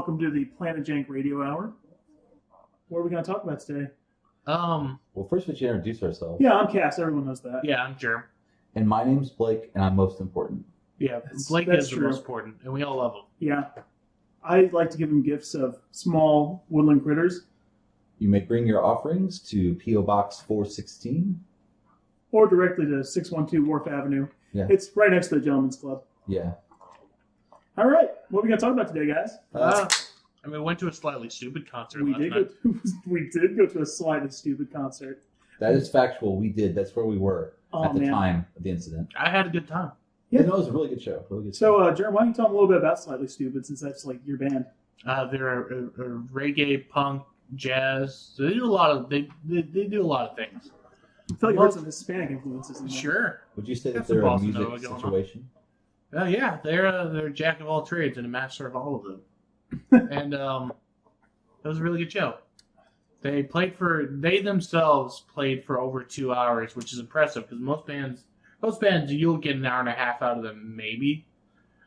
welcome to the Planet Jank Radio Hour. What are we going to talk about today? Well, first we should introduce ourselves. Yeah, I'm Cass. Everyone knows that. Yeah, I'm Germ. And my name's Blake, and I'm most important. Yeah, Blake that's is the true. most important, and we all love him. Yeah. I like to give him gifts of small woodland critters. You may bring your offerings to P.O. Box 416. Or directly to 612 Wharf Avenue. Yeah. It's right next to the Gentleman's Club. Yeah. All right. What are we going to talk about today, guys? And we went to a slightly stupid concert We last did, night. we did go to a slightly stupid concert. That is factual. We did. That's where we were at the man. time of the incident. I had a good time. Yeah. You know, it was a really good show. Really good So, Jeremy, why don't you tell them a little bit about Slightly Stupid, since that's like your band? They're a reggae, punk, jazz. They do a lot of they do a lot of things. I feel like you heard some Hispanic influences in there. Sure. Would you say Got that some they're a bossa music nova going on. situation? Yeah, they're a jack of all trades and a master of all of them. And it was a really good show. They themselves played for over 2 hours, which is impressive because most bands you'll get an hour and a half out of them maybe.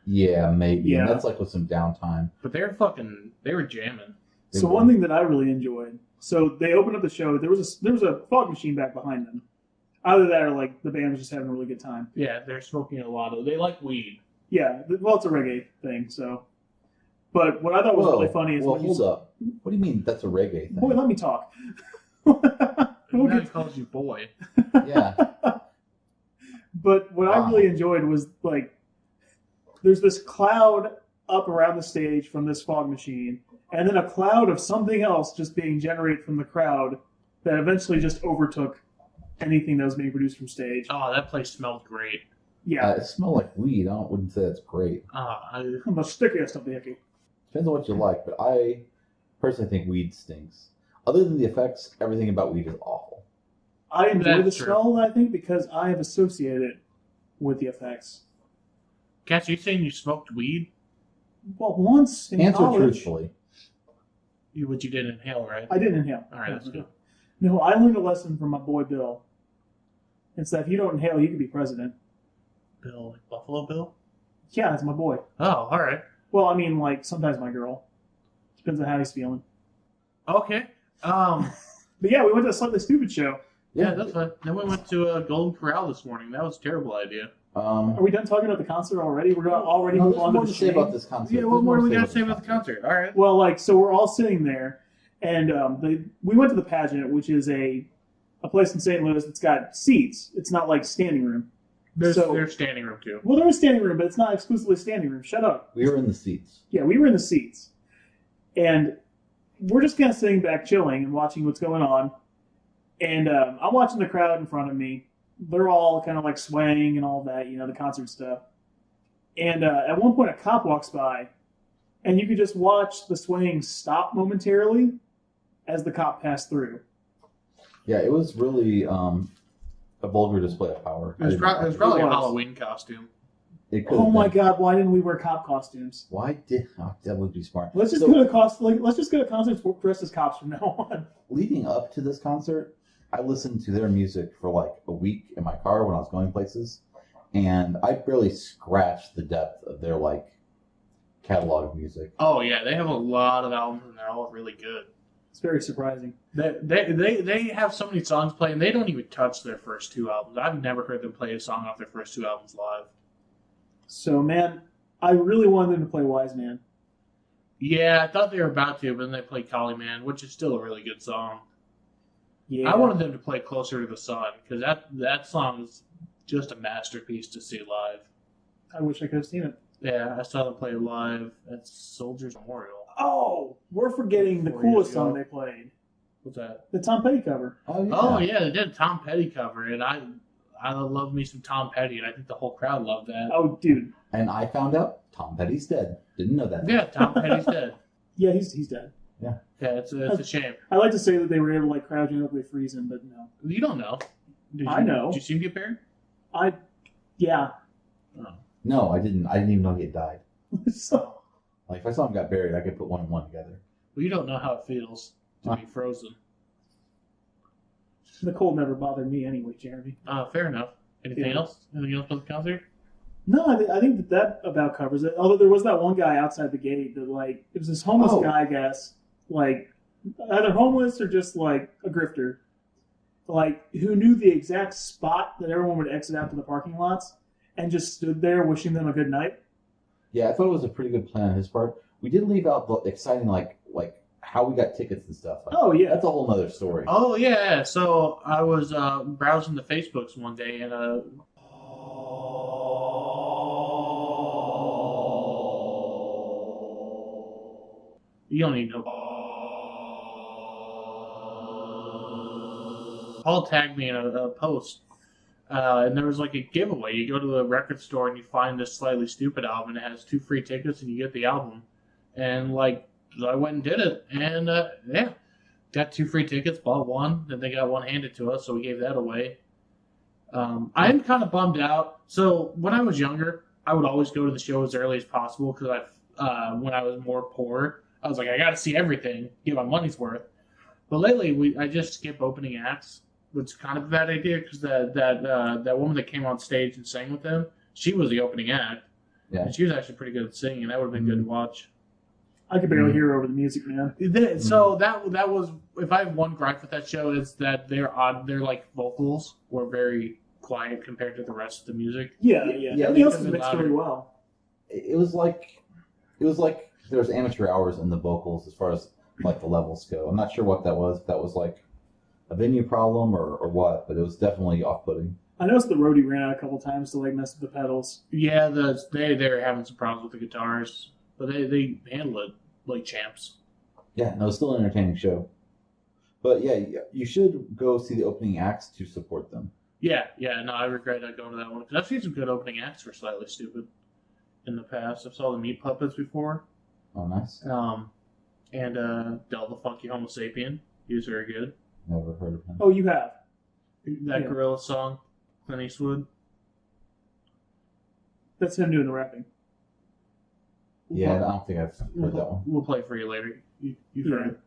Yeah, maybe. Yeah. And that's like with some downtime. But they were jamming. So one thing that I really enjoyed, so they opened up the show. There was a fog machine back behind them. Either that or like the band was just having a really good time. Yeah, they're smoking a lot of. They like weed. Yeah, well, it's a reggae thing. So, but what I thought was really funny is when hold up. What do you mean that's a reggae thing? Boy, let me talk. Now he calls you boy. Yeah. But what I Wow. really enjoyed was like there's this cloud up around the stage from this fog machine, and then a cloud of something else just being generated from the crowd that eventually just overtook anything that was being produced from stage. Oh, that place smelled great. Yeah, It smelled like weed. I wouldn't say that's great. I'm the stickiest of the icky. Depends on what you like, but I personally think weed stinks. Other than the effects, everything about weed is awful. I enjoy the That's true. smell, I think, because I have associated it with the effects. Cass, you saying you smoked weed? Well, once in Answer college, truthfully. What you did inhale, right? I didn't inhale. All right, that's good. No, I learned a lesson from my boy Bill. It's that if you don't inhale, you can be president. Bill, like Buffalo Bill? Yeah, that's my boy. Oh, all right. Well, I mean, like, sometimes my girl. Depends on how he's feeling. Okay. But yeah, we went to a Slightly Stupid show. Yeah, that's fine. Then we went to Golden Corral this morning. That was a terrible idea. Are we done talking about the concert already? We're going to already no, move there's on more to to the say shade? about this concert. Yeah, what There's more do we to got to say about the concert? All right. Well, like, so we're all sitting there, and we went to the pageant, which is a place in St. Louis that's got seats. It's not like standing room. There's So- standing room, too. Well, there is standing room, but it's not exclusively standing room. Shut up. We were in the seats. Yeah, we were in the seats. And we're just kind of sitting back chilling and watching what's going on. And I'm watching the crowd in front of me. They're all kind of like swaying and all that, the concert stuff. And at one point, a cop walks by, and you could just watch the swaying stop momentarily as the cop passed through. Yeah, it was really a vulgar display of power. It was probably a was. Halloween costume. It could Oh have my been. God! Why didn't we wear cop costumes? That would be smart. Let's just So, go to let's just go to concerts dressed as cops from now on. leading up to this concert, I listened to their music for like a week in my car when I was going places, and I barely scratched the depth of their like catalog of music. Oh, yeah. They have a lot of albums, and they're all really good. It's very surprising. They have so many songs playing. They don't even touch their first two albums. I've never heard them play a song off their first two albums live. So, man, I really wanted them to play Wise Man. Yeah, I thought they were about to, but then they played Collie Man, which is still a really good song. Yeah. I wanted them to play Closer to the Sun, because that song is just a masterpiece to see live. I wish I could have seen it. Yeah, I saw them play live at Soldiers Memorial. Oh, we're forgetting the 4 coolest years ago. song they played. What's that? The Tom Petty cover. Oh, yeah, they did a Tom Petty cover, and I love me some Tom Petty, and I think the whole crowd loved that. Oh, dude. And I found out Tom Petty's dead. Didn't know that. Yeah, Tom Petty's dead. Yeah, he's dead. Yeah, it's a shame. I like to say that they were able to like cryogenically freeze him, but no. You don't know. I know. Did you see him get buried? Yeah. Oh. No, I didn't. I didn't even know he had died. So, Like if I saw him got buried, I could put one and one together. Well, you don't know how it feels to be frozen. the cold never bothered me anyway, Jeremy. Fair enough. Anything Yeah. else? Anything else about the concert? No, I think that about covers it. Although there was that one guy outside the gate that, like, it was this homeless guy, I guess, like, either homeless or just, like, a grifter, like, who knew the exact spot that everyone would exit out to the parking lots and just stood there wishing them a good night. Yeah, I thought it was a pretty good plan on his part. We did leave out the exciting, like how we got tickets and stuff. Like, oh, yeah. That's a whole nother story. Oh, yeah. So I was browsing the Facebooks one day, and you don't even know. Paul tagged me in a post, and there was like a giveaway. You go to the record store and you find this Slightly Stoopid album, and it has 2 free tickets, and you get the album. And like, so I went and did it, and yeah, got 2 free tickets, bought one, then they got one handed to us, so we gave that away. I'm kind of bummed out. So when I was younger, I would always go to the show as early as possible because when I was more poor, I was like, I got to see everything, get my money's worth. But lately, I just skip opening acts, which is kind of a bad idea because that woman that came on stage and sang with them, she was the opening act. Yeah. And she was actually pretty good at singing. That would have been good to watch. I could barely hear over the music, man. So that was, if I have one gripe with that show, is that their like vocals were very quiet compared to the rest of the music. Yeah. Everything else is Because mixed louder. really well. It was like there was amateur hours in the vocals as far as like the levels go. I'm not sure what that was. If that was like a venue problem or what, but it was definitely off-putting. I noticed the roadie ran out a couple times to like mess with the pedals. Yeah, they're having some problems with the guitars, but they handle it like champs. Yeah, no, it's still an entertaining show. But yeah, you should go see the opening acts to support them. Yeah, no, I regret not going to that one because I've seen some good opening acts for Slightly Stoopid in the past. I saw the Meat Puppets before. Oh, nice. And Del the Funky Homo Sapien. He was very good. Never heard of him. Oh, you have? That Yeah. Gorilla song, Clint Eastwood. That's him doing the rapping. Yeah, I don't think I've heard that one. We'll play it for you later. You've heard it.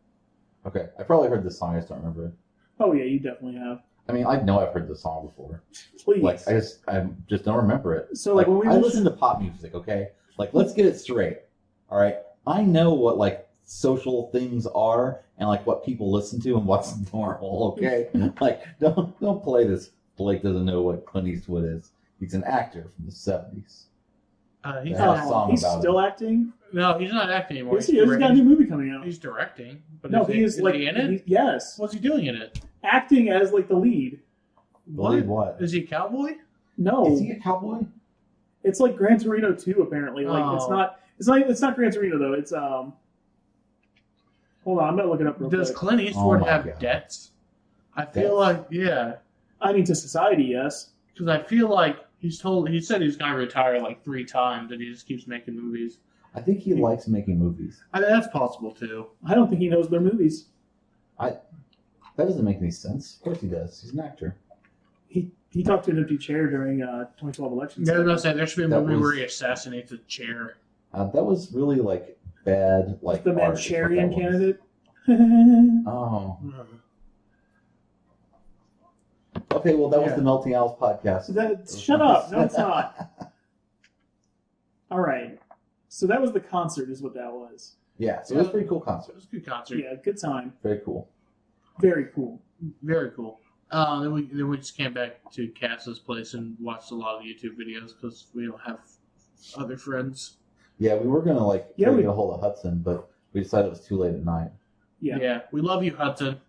Okay, I probably heard this song. I just don't remember it. Oh, yeah, you definitely have. I mean, I know I've heard the song before. Please. Like, I just don't remember it. So, like, when we I listen- listen to pop music, okay? Like, let's get it straight. All right, I know what like social things are and like what people listen to and what's normal. Okay, like don't play this. Blake doesn't know what Clint Eastwood is. He's an actor from the '70s. He's They have a not, song he's about still it. acting? no, he's not acting anymore. Yes, he is. He's got a new movie coming out. He's directing. But No, is he is like he in it? Yes, What's he doing in it? acting as like the lead. Believe what? Is he a cowboy? No, Is he a cowboy? it's like Gran Torino 2, apparently. Like it's Oh. not. It's not Gran Torino though. It's Hold on, I'm gonna look it up real Does quick. Clint Eastwood my have God. debts? I feel Debts? like, yeah. I mean, to society, yes. Because I feel like he said he's going to retire like 3 times and he just keeps making movies. I think he likes making movies. I mean, that's possible too. I don't think he knows their movies. That doesn't make any sense. Of course he does. He's an actor. He talked to an empty chair during 2012 elections. Yeah, I was going to say, there should be a That movie was- where he assassinates a chair. That was really like bad. Like The art is what that Manchurian was. candidate. Oh. Okay, well, that was Yeah. the Melting Owls podcast. Shut up. No, it's not. All right. So that was the concert, is what that was. Yeah, so it was a pretty cool It concert. was a good concert. Yeah, good time. Very cool. Very cool. Very cool. Then we just came back to Cass's place and watched a lot of YouTube videos because we don't have other friends. Yeah, we were gonna like Yeah, try to we- get a hold of Hudson, but we decided it was too late at night. Yeah. We love you, Hudson.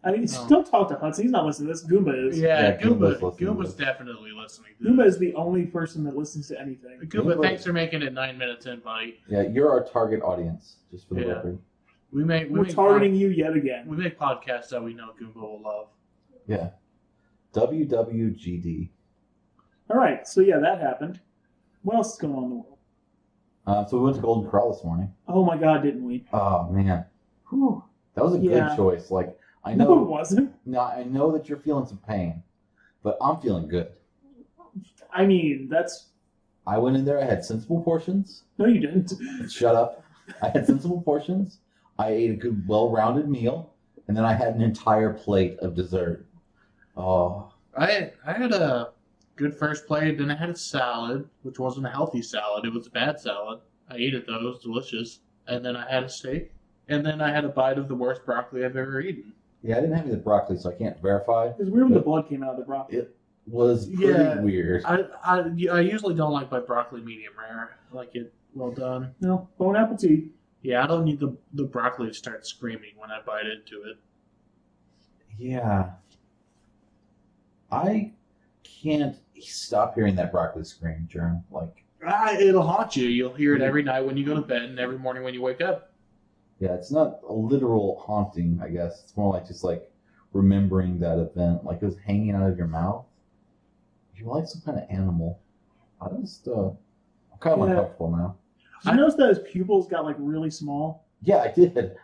I mean, Oh. don't talk to Hudson. He's not listening to this. Goomba is. Yeah, Goomba's listening to Goomba's this. definitely listening. To Goomba this. is the only person that listens to anything. Goomba, Goomba- thanks for making it 9 minutes in, buddy. Yeah, you're our target audience, just for the Yeah. record. We make We're targeting you yet again. We make podcasts that we know Goomba will love. Yeah. WWGD. All right. So, yeah, that happened. What else is going on in the world? So we went to Golden Corral this morning. Oh, my God, didn't we? Oh man, whew. That was a Yeah. good choice. Like I No, it know, wasn't. I know that you're feeling some pain, but I'm feeling good. I mean, that's... I went in there. I had sensible portions. No, you didn't. Shut up. I had sensible portions. I ate a good, well-rounded meal, and then I had an entire plate of dessert. Oh, I had a good first plate. Then I had a salad, which wasn't a healthy salad. It was a bad salad. I ate it, though. It was delicious. And then I had a steak. And then I had a bite of the worst broccoli I've ever eaten. Yeah, I didn't have any of the broccoli, so I can't verify. It was weird when the blood came out of the broccoli. It was pretty weird. I usually don't like my broccoli medium rare. I like it well done. No, Bon Appetit. Yeah, I don't need the broccoli to start screaming when I bite into it. Yeah. I can't stop hearing that broccoli scream, Jerm. Like, It'll haunt you. You'll hear it every night when you go to bed and every morning when you wake up. yeah, it's not a literal haunting, I guess. It's more like just like remembering that event, like it was hanging out of your mouth. You're like some kind of animal. I'm kind of uncomfortable now. Did you notice that his pupils got like really small? Yeah, I did.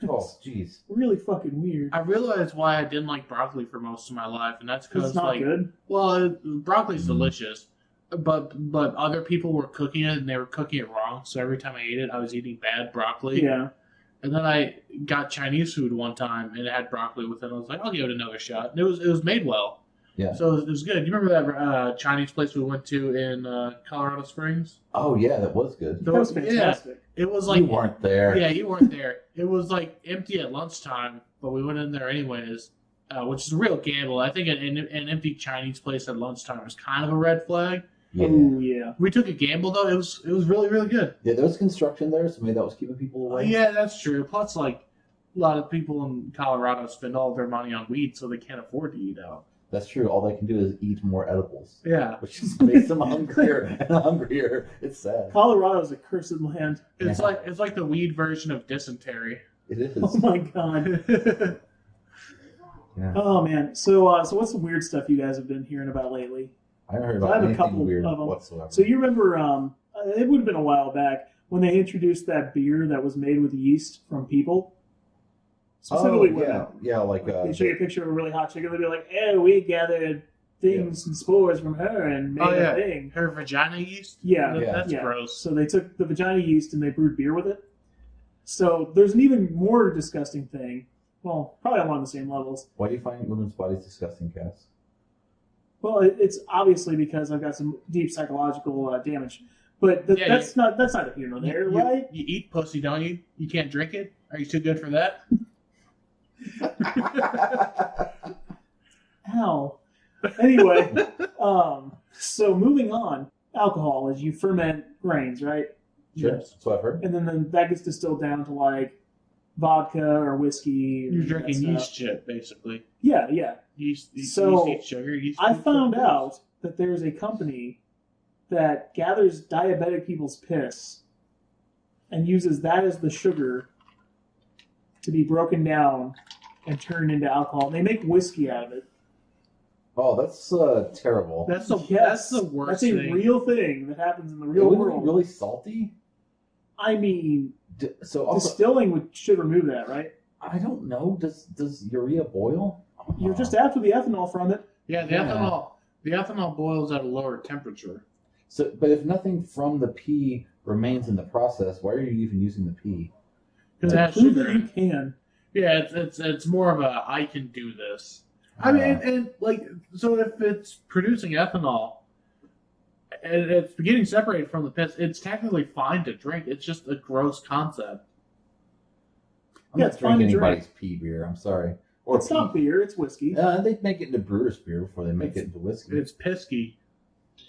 Oh, jeez. Really fucking weird. I realized why I didn't like broccoli for most of my life, and that's because It's not good. Well, broccoli's delicious, but other people were cooking it and they were cooking it wrong. So every time I ate it, I was eating bad broccoli. Yeah. And then I got Chinese food one time and it had broccoli with it. I was like, I'll give it another shot. And it was made well. Yeah. So it was good. You remember that Chinese place we went to in Colorado Springs? Oh, yeah, that was good. That was fantastic. Yeah, it was like You weren't there. Yeah, you weren't there. It was like empty at lunchtime, but we went in there anyways, which is a real gamble. I think an empty Chinese place at lunchtime is kind of a red flag. Yeah. Oh, yeah. We took a gamble though. It was really really good. Yeah, there was construction there, so maybe that was keeping people away. Yeah, that's true. Plus, like a lot of people in Colorado spend all their money on weed, so they can't afford to eat out. That's true. All they can do is eat more edibles, Yeah, which just makes them hungrier and hungrier. It's sad. Colorado's a cursed land. it's Yeah. like the weed version of dysentery. It is. Oh my god. Yeah. Oh man. So what's some weird stuff you guys have been hearing about lately? I haven't heard I about have a anything couple weird of them. whatsoever. So you remember, it would have been a while back when they introduced that beer that was made with yeast from people. Specifically women. yeah, like They show you a picture of a really hot chick and they'd be like, "Oh, we gathered things and spores from her and made a thing." Her vagina yeast. Yeah, That's yeah. gross. So they took the vagina yeast and they brewed beer with it. So there's an even more disgusting thing. Well, probably along the same levels. Why do you find women's bodies disgusting, Cass? Well, it's obviously because I've got some deep psychological damage. But that's not the here nor there, right? You eat pussy, don't you? You can't drink it? Are you too good for that? Ow. Anyway, so moving on, alcohol is you ferment grains, right? Sure, Yes. that's what I've heard. And then that gets distilled down to like vodka or whiskey. You're or drinking that yeast stuff. shit, basically. Yeah, yeah. Yeast So, eats sugar. Yeast I eats found glucose. out that there's a company that gathers diabetic people's piss and uses that as the sugar to be broken down and turned into alcohol. And they make whiskey out of it. Oh, that's terrible. That's the worst That's a thing. real thing that happens in the It real would world. be really salty. I mean, So also, distilling should remove that, right? I don't know. Does urea boil? You're just after the ethanol from it. Yeah, the ethanol boils at a lower temperature. So, but if nothing from the pee remains in the process, why are you even using the pee? Because it To has prove sugar that in you it. can. Yeah, it's more of a I can do this. I mean, and like, so if it's producing ethanol and it's getting separated from the piss, it's technically fine to drink. It's just a gross concept. I'm Yeah, not it's fine to drinking drink. anybody's pee beer. I'm sorry. Or It's not beer, it's whiskey. They make it into brewer's beer before they make it into whiskey. It's pisky.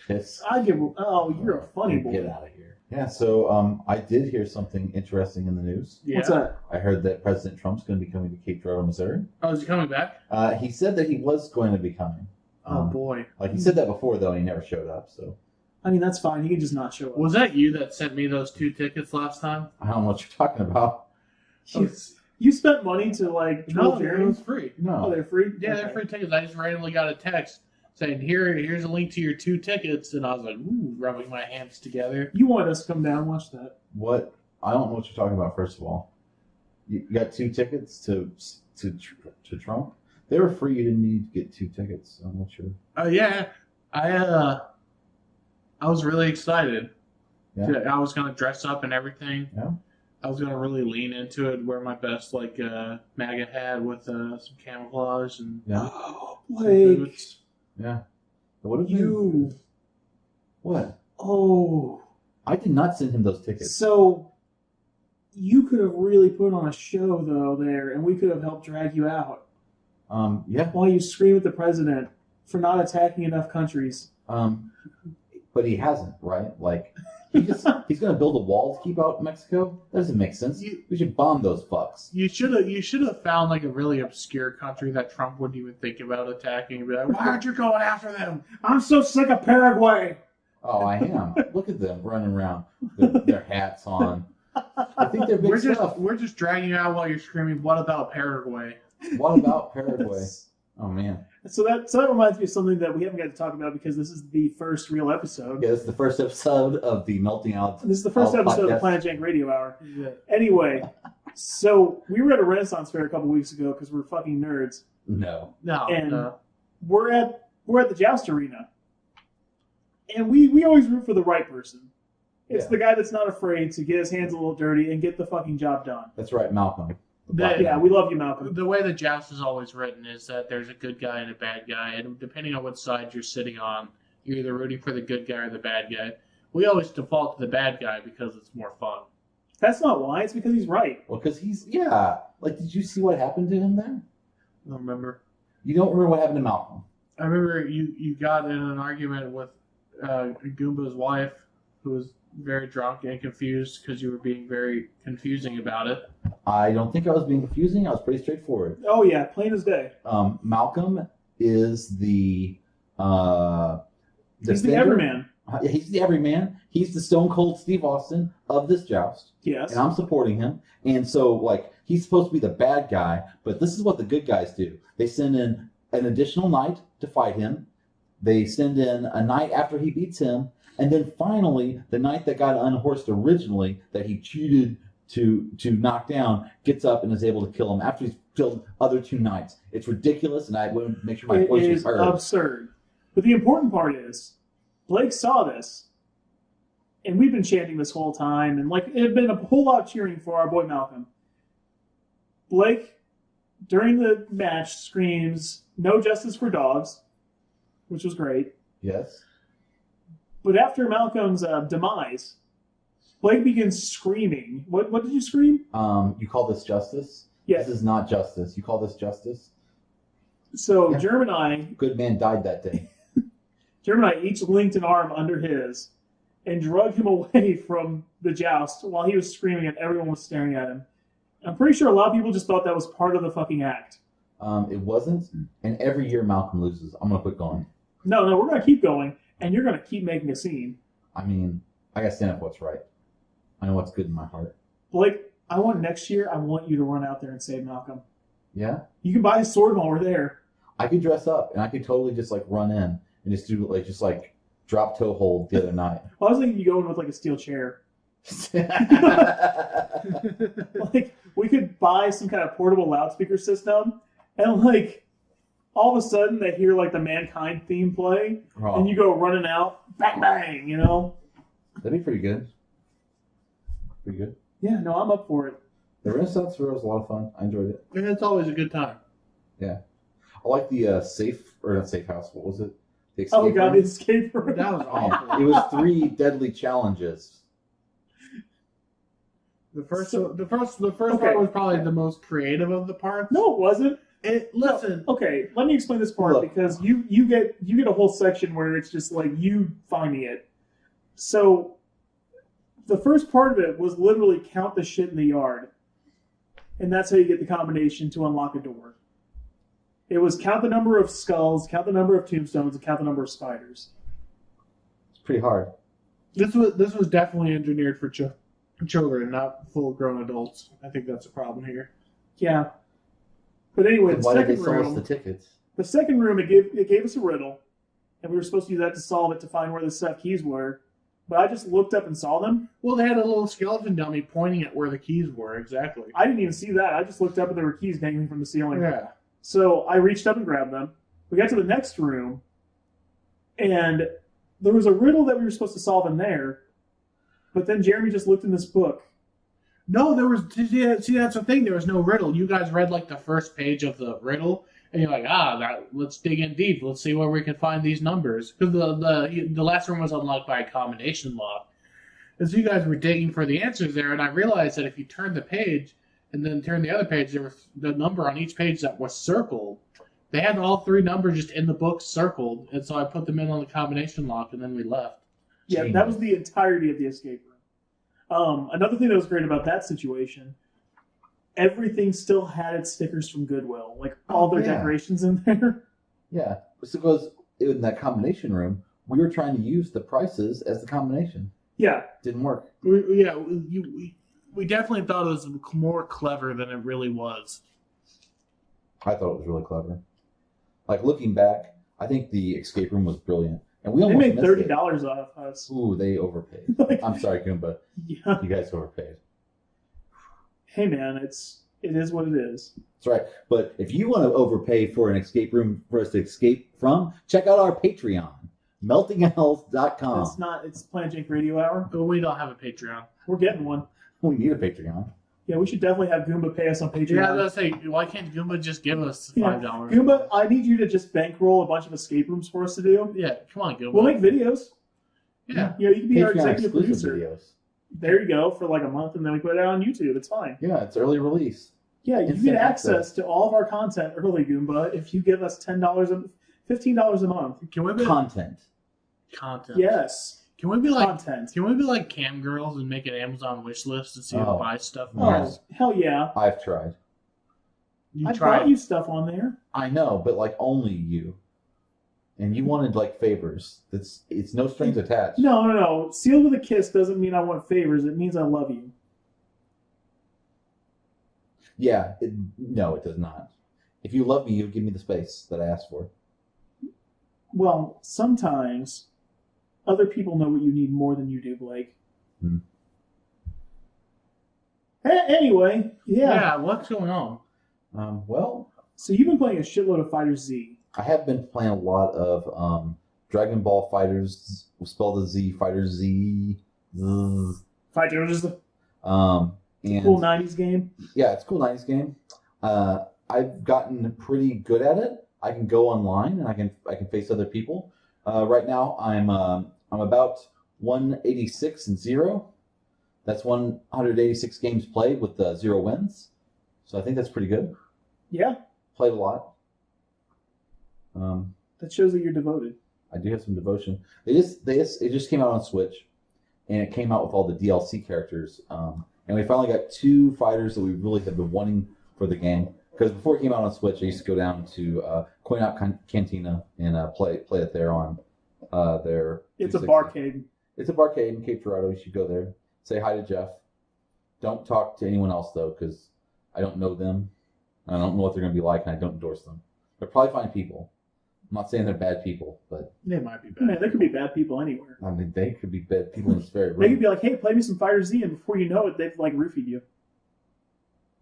Piss. You're a funny boy. Get out of here. Yeah. So I did hear something interesting in the news. Yeah. What's that? I heard that President Trump's going to be coming to Cape Girardeau, Missouri. Oh, is he coming back? He said that he was going to be coming. Oh boy. Like he said that before, though, and he never showed up. So I mean, that's fine. He can just not show up. Was that you that sent me those 2 tickets last time? I don't know what you're talking about. You spent money to like No, troll it Jeremy? was free. Oh, No. they're free? Yeah, Okay. they're free tickets. I just randomly got a text saying, here's a link to your 2 tickets. And I was like, ooh, rubbing my hands together. You wanted us to come down and watch that. What? I don't know what you're talking about. First of all, you got 2 tickets to Trump. They were free. You didn't need to get 2 tickets. I'm not sure. Oh, yeah. I was really excited. Yeah. I was going to dress up and everything. Yeah. I was going to really lean into it, wear my best, like, MAGA hat with some camouflage and Yeah. Oh, some Blake. boots. Yeah. What have You. What? Oh. I did not send him those tickets. So, you could have really put on a show, though, there, and we could have helped drag you out. Yeah. While you scream at the president for not attacking enough countries. But he hasn't, right? Like, he's going to build a wall to keep out Mexico? That doesn't make sense. We should bomb those fucks. You should have found like a really obscure country that Trump wouldn't even think about attacking. And be like, why aren't you going after them? I'm so sick of Paraguay. Oh, I am. Look at them running around with their hats on. I think they're big stuff. We're just dragging you out while you're screaming, what about Paraguay? What about Paraguay? Oh, man. So that reminds me of something that we haven't got to talk about because this is the first real episode. Yeah, this is the first episode of the Melting Out. This is the first episode of the Planet Jank Radio Hour. Yeah. Anyway, so we were at a Renaissance fair a couple weeks ago because we're fucking nerds. No. And we're at the Joust Arena. And we always root for the right person. It's the guy that's not afraid to get his hands a little dirty and get the fucking job done. That's right, Malcolm. Yeah, we love you, Malcolm. The way the Joust is always written is that there's a good guy and a bad guy, and depending on what side you're sitting on, you're either rooting for the good guy or the bad guy. We always default to the bad guy because it's more fun. That's not why. It's because he's right. Well, because Like, did you see what happened to him there? I don't remember. You don't remember what happened to Malcolm? I remember you got in an argument with Goomba's wife, who was very drunk and confused because you were being very confusing about it. I don't think I was being confusing. I was pretty straightforward. Oh, yeah. Plain as day. Malcolm is the... he's the everyman. He's the everyman. He's the Stone Cold Steve Austin of this joust. Yes. And I'm supporting him. And so, like, he's supposed to be the bad guy, but this is what the good guys do. They send in an additional knight to fight him. They send in a knight after he beats him. And then finally, the knight that got unhorsed originally, that he cheated to knock down, gets up and is able to kill him after he's killed other two knights. It's ridiculous, and I want to make sure my voice is heard. It is absurd. But the important part is, Blake saw this, and we've been chanting this whole time, and like it had been a whole lot of cheering for our boy Malcolm. Blake, during the match, screams, "No justice for dogs," which was great. Yes. But after Malcolm's demise, Blake begins screaming. What did you scream? You call this justice? Yes. This is not justice. You call this justice? So Germ and I... Good man died that day. Germ and I each linked an arm under his and drug him away from the joust while he was screaming and everyone was staring at him. I'm pretty sure a lot of people just thought that was part of the fucking act. It wasn't, and every year Malcolm loses. I'm going to quit going. No, we're going to keep going. And you're going to keep making a scene. I mean, I got to stand up for what's right. I know what's good in my heart. Blake, next year, I want you to run out there and save Malcolm. Yeah? You can buy his sword while we're there. I could dress up, and I could totally just, like, run in and just do, like, drop toe hold the other night. Well, I was thinking you go in with, like, a steel chair. Like, we could buy some kind of portable loudspeaker system, and, like... all of a sudden, they hear, like, the Mankind theme play, and you go running out, bang, bang, you know? That'd be pretty good. Pretty good. Yeah, no, I'm up for it. The Renaissance Fair was a lot of fun. I enjoyed it. And it's always a good time. Yeah. I like the not safe house, what was it? The escape room. The escape room. That was awful. It was 3 deadly challenges. The first part was probably the most creative of the parts. No, it wasn't. Listen. No, okay, let me explain this part because you get a whole section where it's just like you finding it. So the first part of it was literally count the shit in the yard. And that's how you get the combination to unlock a door. It was count the number of skulls, count the number of tombstones, and count the number of spiders. It's pretty hard. This was definitely engineered for children, not full-grown adults. I think that's a problem here. Yeah. But anyway, why did they sell us the tickets? The second room, it gave us a riddle, and we were supposed to use that to solve it to find where the stuff keys were. But I just looked up and saw them. Well, they had a little skeleton dummy pointing at where the keys were, exactly. I didn't even see that. I just looked up and there were keys dangling from the ceiling. Yeah. So I reached up and grabbed them. We got to the next room, and there was a riddle that we were supposed to solve in there, but then Jeremy just looked in this book. No, there was... See, that's the thing. There was no riddle. You guys read, like, the first page of the riddle, And you're like, let's dig in deep. Let's see where we can find these numbers. Because the last room was unlocked by a combination lock. And so you guys were digging for the answers there, and I realized that if you turn the page and then turn the other page, there was the number on each page that was circled. They had all 3 numbers just in the book circled, and so I put them in on the combination lock, and then we left. Yeah, that was the entirety of the escape room. Another thing that was great about that situation, everything still had its stickers from Goodwill, like all their decorations in there. Yeah, it's because in that combination room, we were trying to use the prices as the combination. Yeah. Didn't work. We definitely thought it was more clever than it really was. I thought it was really clever. Like, looking back, I think the escape room was brilliant. And we They almost made missed $30 off us. Ooh, they overpaid. I'm sorry, Goomba. Yeah. You guys overpaid. Hey, man, it is what it is. That's right. But if you want to overpay for an escape room for us to escape from, check out our Patreon, meltingowls.com. It's Planet Jank Radio Hour. But we don't have a Patreon. We're getting one. We need a Patreon. Yeah, we should definitely have Goomba pay us on Patreon. Yeah, I was going to say, why can't Goomba just give us $5? Goomba, I need you to just bankroll a bunch of escape rooms for us to do. Yeah, come on, Goomba. We'll make videos. Yeah. You can be our Patreon executive exclusive producer. videos. There you go, for like a month, and then we put it out on YouTube. It's fine. Yeah, it's early release. Yeah, you Instant get access to all of our content early, Goomba, if you give us $15 a month. Can we be Content. Yes. Can we be like Content. Can we be like cam girls and make an Amazon wish list to see who buys stuff? Oh, hell yeah. I've tried. I brought you stuff on there. I know, but like only you. And you wanted like favors. It's no strings attached. No. Sealed with a kiss doesn't mean I want favors. It means I love you. Yeah, no, it does not. If you love me, you'll give me the space that I asked for. Well, sometimes other people know what you need more than you do, Blake. Anyway, Yeah, what's going on? Well, so you've been playing a shitload of Fighter Z. I have been playing a lot of Dragon Ball Fighters, spelled as Z, Fighter Z. Fighters. And Cool 90s game. Yeah, it's a cool 90s game. I've gotten pretty good at it. I can go online and I can face other people. Right now, I'm about 186 and 0. That's 186 games played with 0 wins. So I think that's pretty good. Yeah. Played a lot. That shows that you're devoted. I do have some devotion. It just came out on Switch, and it came out with all the DLC characters. And we finally got 2 fighters that we really have been wanting for the game. Because before it came out on Switch, I used to go down to Coin Op Cantina and play it there on their. It's a 360. barcade. It's a barcade in Cape Girardeau. You should go there. Say hi to Jeff. Don't talk to anyone else though, because I don't know them. I don't know what they're going to be like, and I don't endorse them. They're probably fine people. I'm not saying they're bad people, but They might be bad. Man, there could be bad people anywhere. I mean they could be bad people in this very room. They could be like, hey, play me some Fighter Z, and before you know it, they've like roofied you.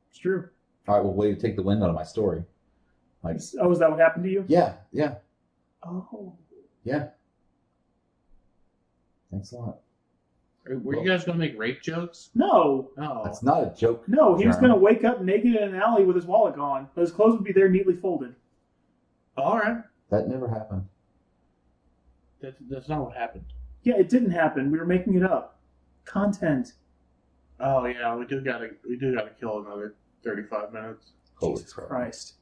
It's true. All right, well, way to take the wind out of my story. Like, Oh, is that what happened to you? yeah. Oh. Yeah. Thanks a lot. Were you guys going to make rape jokes? No. Oh. That's not a joke. No, he was Jeremy. going to wake up naked in an alley with his wallet gone, but his clothes would be there neatly folded. All right. That never happened. That's not what happened. Yeah, it didn't happen. We were making it up. Content. Oh yeah, we do gotta kill another 35 minutes. Holy Jesus crap. Christ.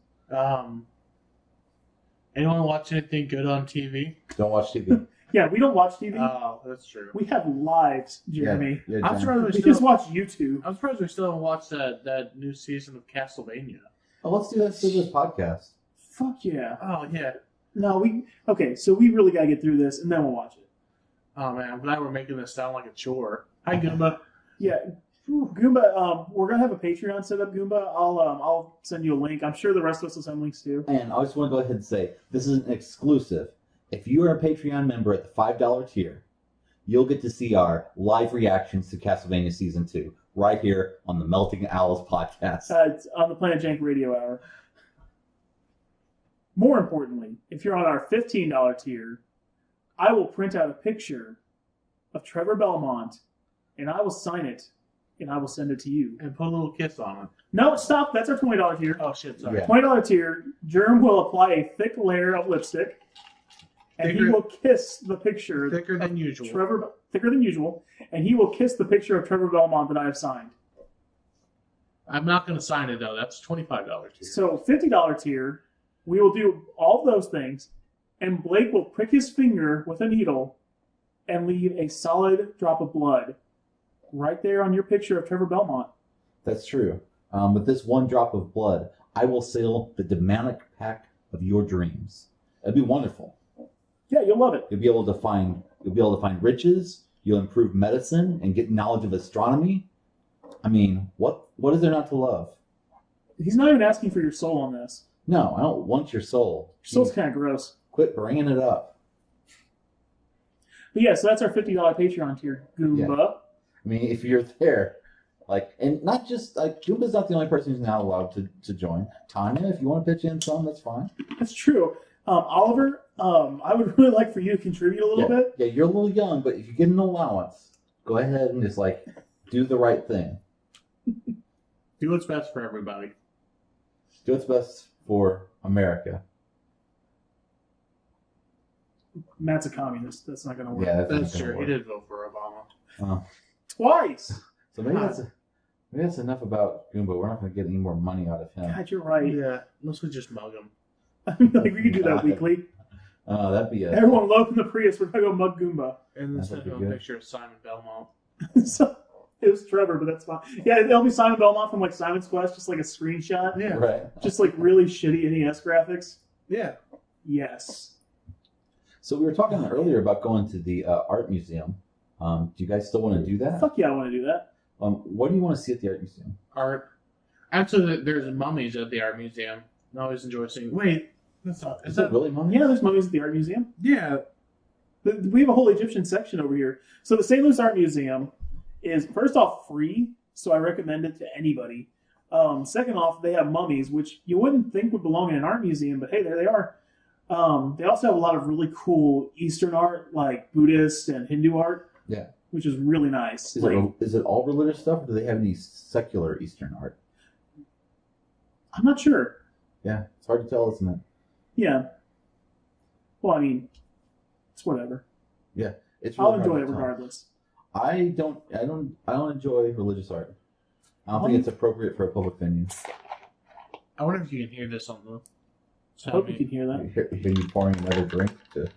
Anyone watch anything good on TV? Don't watch TV. Yeah, we don't watch TV. Oh, that's true. We have lives, Jeremy. Yeah, I'm Jen. surprised We just watch YouTube. I'm surprised we still haven't watched that new season of Castlevania. Oh, let's do that through this podcast. Fuck yeah. Oh yeah. No, so we really got to get through this, and then we'll watch it. Oh man, I'm glad we're making this sound like a chore. Hi Goomba. Yeah. Goomba, we're going to have a Patreon set up, Goomba. I'll send you a link. I'm sure the rest of us will send links too. And I just want to go ahead and say, this is an exclusive. If you are a Patreon member at the $5 tier, you'll get to see our live reactions to Castlevania Season 2 right here on the Melting Owls podcast. It's on the Planet Jank Radio Hour. More importantly, if you're on our $15 tier, I will print out a picture of Trevor Belmont, and I will sign it and I will send it to you. And put a little kiss on it. No, stop. That's our $20 tier. Oh shit! Sorry. Yeah. $20 tier. Germ will apply a thick layer of lipstick, and he Thicker- will kiss the picture. Thicker than usual. Thicker than usual, and he will kiss the picture of Trevor Belmont that I have signed. I'm not going to sign it though. That's $25 tier. So $50 tier, we will do all of those things, and Blake will prick his finger with a needle and leave a solid drop of blood right there on your picture of Trevor Belmont. That's true. With this one drop of blood, I will sail the demonic pack of your dreams. It'd be wonderful. Yeah, you'll love it. You'll be able to find riches. You'll improve medicine and get knowledge of astronomy. I mean, what is there not to love? He's not even asking for your soul on this. No, I don't want your soul. Your soul's kind of gross. Quit bringing it up. But yeah, so that's our $50 Patreon tier, Goomba. I mean, if you're there, and not just Goomba's not the only person who's not allowed to join. Tanya, if you want to pitch in some, that's fine. That's true. Oliver, I would really like for you to contribute a little bit. Yeah, you're a little young, but if you get an allowance, go ahead and just do the right thing. Do what's best for everybody. Do what's best for America. Matt's a communist. That's not going to work. Yeah, That's not gonna true. work. He did vote for Obama. Twice. So maybe that's enough about Goomba. We're not going to get any more money out of him. God, you're right. Yeah, unless we just mug him. I mean, we could do that weekly. That'd be Everyone load in the Prius. We're going to go mug Goomba. And then That send would him be a good. picture of Simon Belmont. So, it was Trevor, but that's fine. Yeah, it'll be Simon Belmont from Simon's Quest, just like a screenshot. Yeah. right. Just really shitty NES graphics. Yeah. Yes. So we were talking earlier about going to the art museum. Do you guys still want to do that? Fuck yeah, I want to do that. What do you want to see at the art museum? Art. Actually, there's mummies at the art museum. I always enjoy seeing. Wait, that's not. Is it really money? Yeah, there's mummies at the art museum. Yeah. We have a whole Egyptian section over here. So the St. Louis Art Museum is, first off, free, so I recommend it to anybody. Second off, they have mummies, which you wouldn't think would belong in an art museum, but hey, there they are. They also have a lot of really cool Eastern art, like Buddhist and Hindu art. Yeah. Which is really nice. Is it all religious stuff, or do they have any secular Eastern art? I'm not sure. Yeah, it's hard to tell, isn't it? Yeah. Well, I mean, it's whatever. Yeah, it's. I'll Really enjoy hard it to tell. regardless. I don't enjoy religious art. I don't think it's appropriate for a public venue. I wonder if you can hear this on the. I hope you can hear that. Hear you pouring another drink to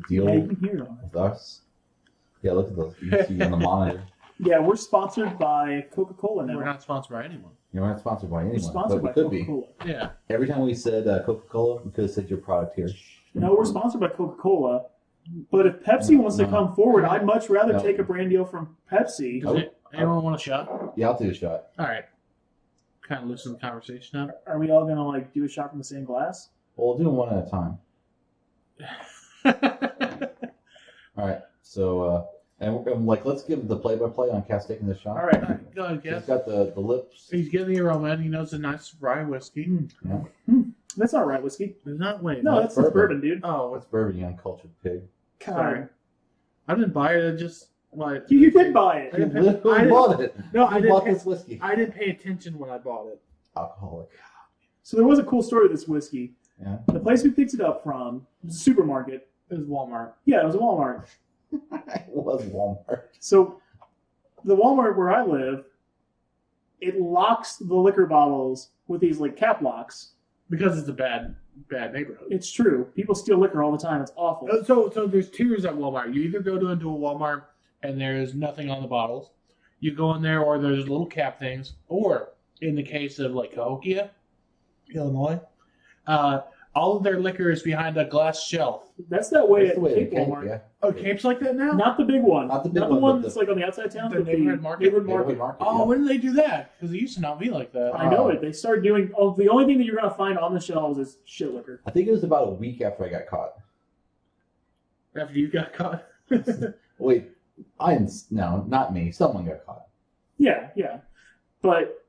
deal Yeah, you can hear it on it. with us. Yeah, look at those. You can see on the monitor. Yeah, we're sponsored by Coca-Cola now. We're not sponsored by anyone. You're not sponsored by We're anyone, sponsored by but we could be. Coca-Cola. Yeah. Every time we said Coca-Cola, we could have said your product here. No, we're sponsored by Coca-Cola. But if Pepsi wants to No. come forward, I'd much rather No. take a brand deal from Pepsi. Does anyone want a shot? Yeah, I'll take a shot. All right. Kind of loosen the conversation up. Are we all gonna do a shot from the same glass? Well, we'll do them one at a time. All right. So, and let's give the play-by-play on Cass taking this shot. All right. All right, go ahead, He's guess. got the lips. He's getting the aroma, and he knows a nice rye whiskey. That's not right whiskey. There's not wait. No, that's that's bourbon. bourbon, dude. Oh, What's bourbon, you uncultured pig? sorry. I didn't buy it. I just like. You did buy it. I You didn't pay- literally I didn't- bought it. No, I You didn't. bought Pay, this whiskey. I didn't pay attention when I bought it. Alcoholic. So there was a cool story with this whiskey. Yeah. The place we picked it up from was a supermarket. It was Walmart. Yeah, it was a Walmart. It was Walmart. So the Walmart where I live, it locks the liquor bottles with these cap locks. Because it's a bad neighborhood. It's true. People steal liquor all the time. It's awful. So there's tiers at Walmart. You either go into a Walmart and there's nothing on the bottles. You go in there, or there's little cap things. Or in the case of Cahokia, Illinois, all of their liquor is behind a glass shelf. That's that way That's at the way Cape it came, Walmart. yeah. Oh, Cape's like that now? Not the big one. Not the big Not one, the one but that's on the outside of town. the but neighborhood market? Neighborhood Neighborhood market. market, Oh, yeah. when did they do that? Because it used to not be like that. I know it. They started doing. Oh, the only thing that you're gonna find on the shelves is shit liquor. I think it was about a week after I got caught. After you got caught. Wait, no, not me. Someone got caught. Yeah. But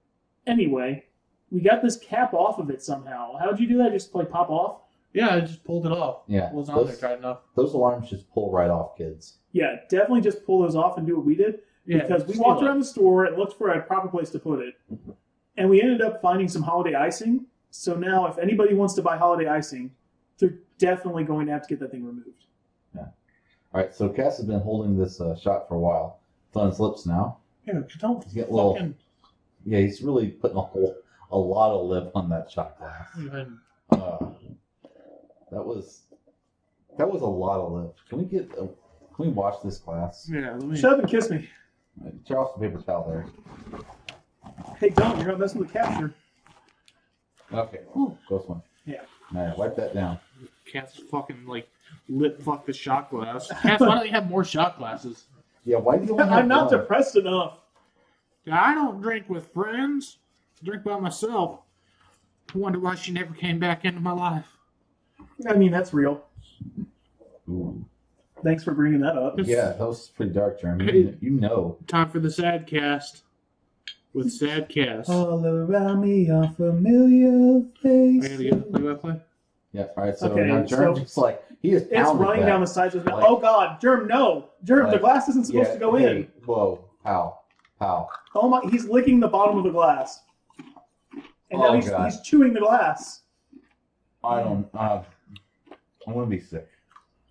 anyway, we got this cap off of it somehow. How'd you do that? Just pop off? Yeah, I just pulled it off. Yeah. It wasn't on there tight enough. Those alarms just pull right off, kids. Yeah, definitely just pull those off and do what we did. Yeah, Because we walked around the store and looked for a proper place to put it. And we ended up finding some holiday icing. So now if anybody wants to buy holiday icing, they're definitely going to have to get that thing removed. Yeah. All right, so Cass has been holding this shot for a while. It's on his lips now. Yeah, don't He's getting a little... Yeah, he's really putting a lot of lip on that shot glass. That was a lot of lip. Can we wash this glass? Yeah, let me... Shut up and kiss me. Tear off the paper towel there. Hey, don't. You're not messing with the capture. Okay. Close one. Yeah. All right, wipe that down. Cat's fucking, lip fuck the shot glass. Cats, why don't you have more shot glasses? Yeah, why do you only have I'm not one? depressed enough. I don't drink with friends. I drink by myself. I wonder why she never came back into my life. I mean, that's real. Ooh. Thanks for bringing that up. Yeah, that was pretty dark, Jeremy. Hey. You know. Time for the sad cast. With sad cast. All around me are familiar faces. I gotta get the play-by-play. Yeah, all right, so Okay, now Jerem's so just like, he is It's pounding running that. down the sides of his mouth. Like- Oh, God. Germ, no. Germ, the Like, glass isn't supposed to go hey, in. Whoa, how? Oh, my. He's licking the bottom of the glass. And now Oh, he's God. chewing the glass. I don't, I'm gonna be sick.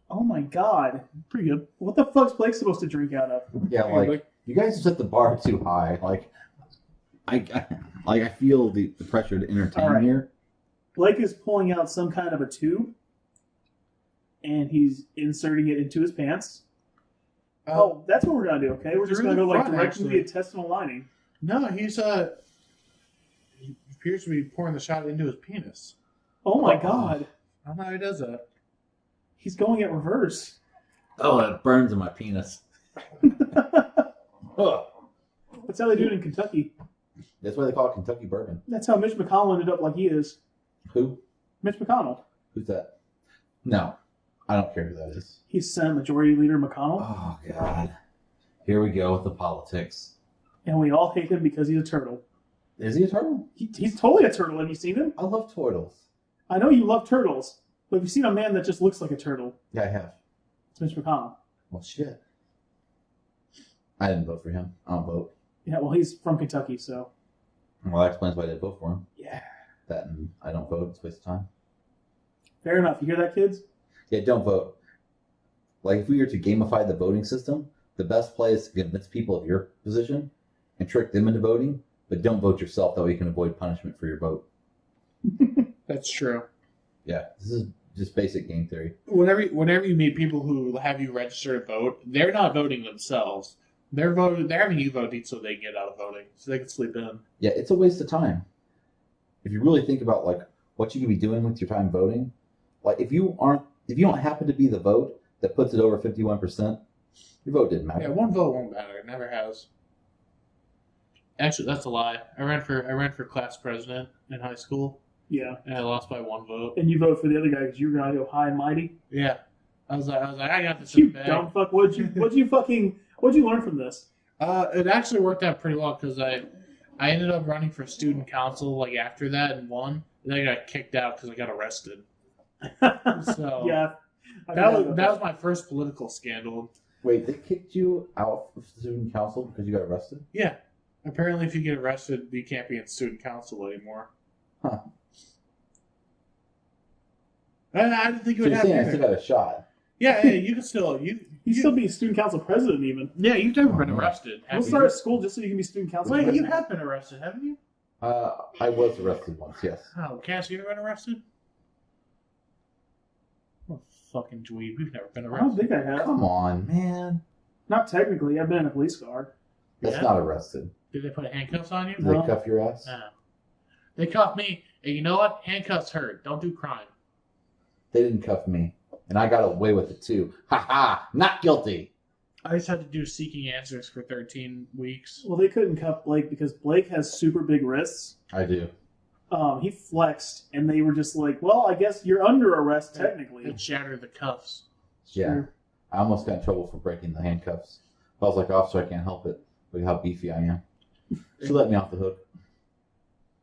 Oh, my God. Pretty good. What the fuck's Blake supposed to drink out of? Yeah, like, you guys set the bar too high. Like, I feel the pressure to entertain All right. here. Blake is pulling out some kind of a tube. And he's inserting it into his pants. Oh, that's what we're going to do, okay? We're just Through going to go the like front, directly to the actually. intestinal lining. No, he appears to be pouring the shot into his penis. Oh, my God. I don't know how he does that. He's going at reverse. Oh, that burns in my penis. Ugh. That's how they do it in Kentucky. That's why they call it Kentucky bourbon. That's how Mitch McConnell ended up like he is. Who? Mitch McConnell. Who's that? No, I don't care who that is. He's Senate Majority Leader McConnell. Oh, God. Here we go with the politics. And we all hate him because he's a turtle. Is he a turtle? He's totally a turtle. Have you seen him? I love turtles. I know you love turtles, but have you seen a man that just looks like a turtle? Yeah, I have. It's Mitch McConnell. Well, shit. I didn't vote for him. I don't vote. Yeah, well, he's from Kentucky, so. Well, that explains why I didn't vote for him. Yeah. That and I don't vote. It's a waste of time. Fair enough. You hear that, kids? Yeah, don't vote. Like, if we were to gamify the voting system, the best play is to convince people of your position and trick them into voting, but don't vote yourself. That way you can avoid punishment for your vote. That's true. Yeah, this is just basic game theory. Whenever you meet people who have you register to vote, they're not voting themselves. They're having you vote so they can get out of voting, so they can sleep in. Yeah, it's a waste of time. If you really think about like what you could be doing with your time voting, like if you don't happen to be the vote that puts it over 51%, your vote didn't matter. Yeah, one vote won't matter. It never has. Actually, that's a lie. I ran for class president in high school, Yeah. and I lost by one vote. And you vote for the other guy because you're going to go high and mighty? Yeah, I was like, I got this in You the bag. dumb fuck. What'd you learn from this? It actually worked out pretty well because I ended up running for student council like after that and won. And then I got kicked out because I got arrested. So Yeah. that was my first political scandal. Wait, they kicked you out of student council because you got arrested? Yeah, apparently if you get arrested, you can't be in student council anymore. Huh. I didn't think it So would you're happen. saying I still Either. got a shot? Yeah, you can still You still be student council president even. Yeah, you've never been arrested. We'll Have start you? at school just so you can be student council Wait, you president. have been arrested, haven't you? I was arrested once, yes. Oh, Cass, you ever been arrested? Oh, fucking dweeb. We've never been I don't arrested. think I have. Come on, man. Not technically. I've been in a police car. That's Yeah? not arrested. Did they put handcuffs on you? Did No. they cuff your ass? No. They cuffed me, and you know what? Handcuffs hurt. Don't do crime. They didn't cuff me. And I got away with it too. Ha ha! Not guilty! I just had to do seeking answers for 13 weeks. Well, they couldn't cuff Blake because Blake has super big wrists. I do. He flexed, and they were just like, well, I guess you're under arrest technically. It shattered the cuffs. Yeah. Sure. I almost got in trouble for breaking the handcuffs. I was like, officer, I can't help it. Look how beefy I am. She let me off the hook.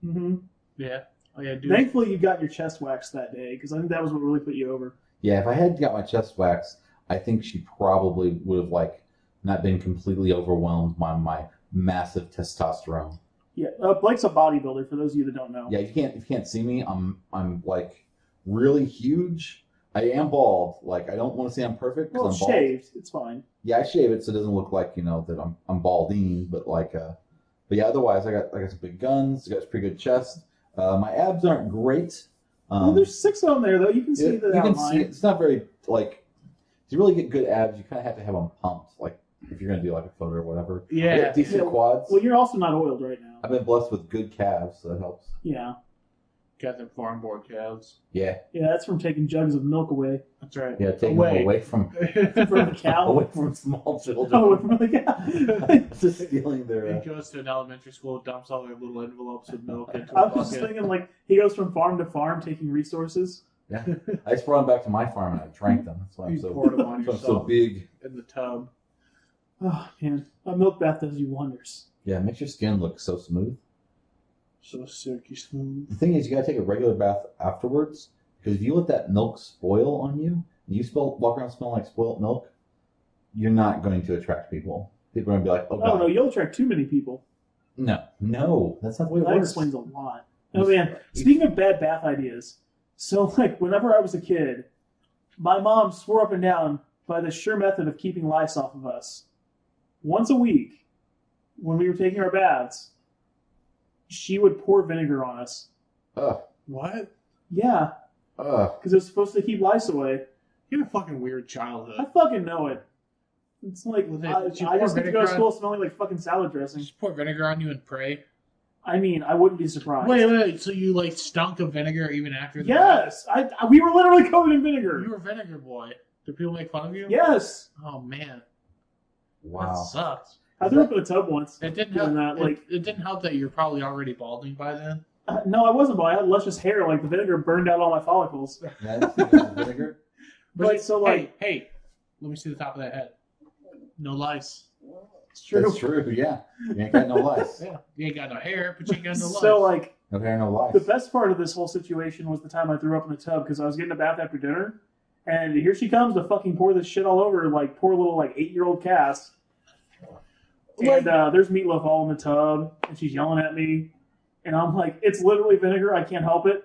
Mm-hmm. Yeah. Oh yeah, dude. Thankfully, you got your chest waxed that day because I think that was what really put you over. Yeah, if I had got my chest waxed, I think she probably would have like not been completely overwhelmed by my massive testosterone. Yeah, Blake's a bodybuilder. For those of you that don't know. Yeah, if you can't see me, I'm like really huge. I am bald. Like I don't want to say I'm perfect because I'm bald. Shaved. It's fine. Yeah, I shave it so it doesn't look like that I'm balding, but but yeah. Otherwise, I got some big guns. I got a pretty good chest. My abs aren't great. Well, there's 6 on there though. You can see the outline. You can see it. It's not very like to really get good abs. You kind of have to have them pumped. Like if you're gonna do like a photo or whatever. Yeah. I got decent quads. Well, you're also not oiled right now. I've been blessed with good calves, so that helps. Yeah. Got them farm board calves. Yeah. Yeah, that's from taking jugs of milk away. That's right. Yeah, taking them away from the cow. away from small children. Oh, from the cow. Just stealing their. He goes to an elementary school, dumps all their little envelopes with milk into I a was just bucket. thinking, like, he goes from farm to farm taking resources. Yeah, I just brought them back to my farm and I drank them. That's why I'm You so. poured them on That's why I'm so yourself big. in the tub. Oh, man. A milk bath does you wonders. Yeah, it makes your skin look so smooth. So silky smooth. The thing is, you gotta take a regular bath afterwards because if you let that milk spoil on you, and you walk around smelling like spoiled milk, you're not going to attract people. People are gonna be like, "Oh God." Oh, no, you'll attract too many people. No, that's not the way it That works. explains a lot. Oh, man. Speaking of bad bath ideas, so, like, whenever I was a kid, my mom swore up and down by the sure method of keeping lice off of us. Once a week, when we were taking our baths, she would pour vinegar on us. Ugh, What? Yeah, ugh. because it was supposed to keep lice away. You had a fucking weird childhood. I fucking know it. It's like, Well, I did you just pour get to go to vinegar school smelling like fucking salad dressing. Just pour vinegar on you and pray. I mean, I wouldn't be surprised. Wait. So you like stunk of vinegar even after the Yes! We were literally covered in bath? vinegar. You were vinegar boy. Did people make fun of you? Yes! Oh man. That Wow. sucks. I threw up in a tub once. It didn't Doing help. that, like- it didn't help that you're probably already balding by then. No, I wasn't, but I had luscious hair. Like, the vinegar burned out all my follicles. Yeah, that's because of vinegar. But so, like... hey, let me see the top of that head. No lice. It's true. That's true. Yeah, you ain't got no lice. Yeah, you ain't got no hair, but you ain't got no lice. So, like, No hair, no lice. the best part of this whole situation was the time I threw up in the tub because I was getting a bath after dinner, and here she comes to fucking pour this shit all over, like, poor little, like, 8-year-old Cass. And there's meatloaf all in the tub, and she's yelling at me, and I'm like, it's literally vinegar, I can't help it.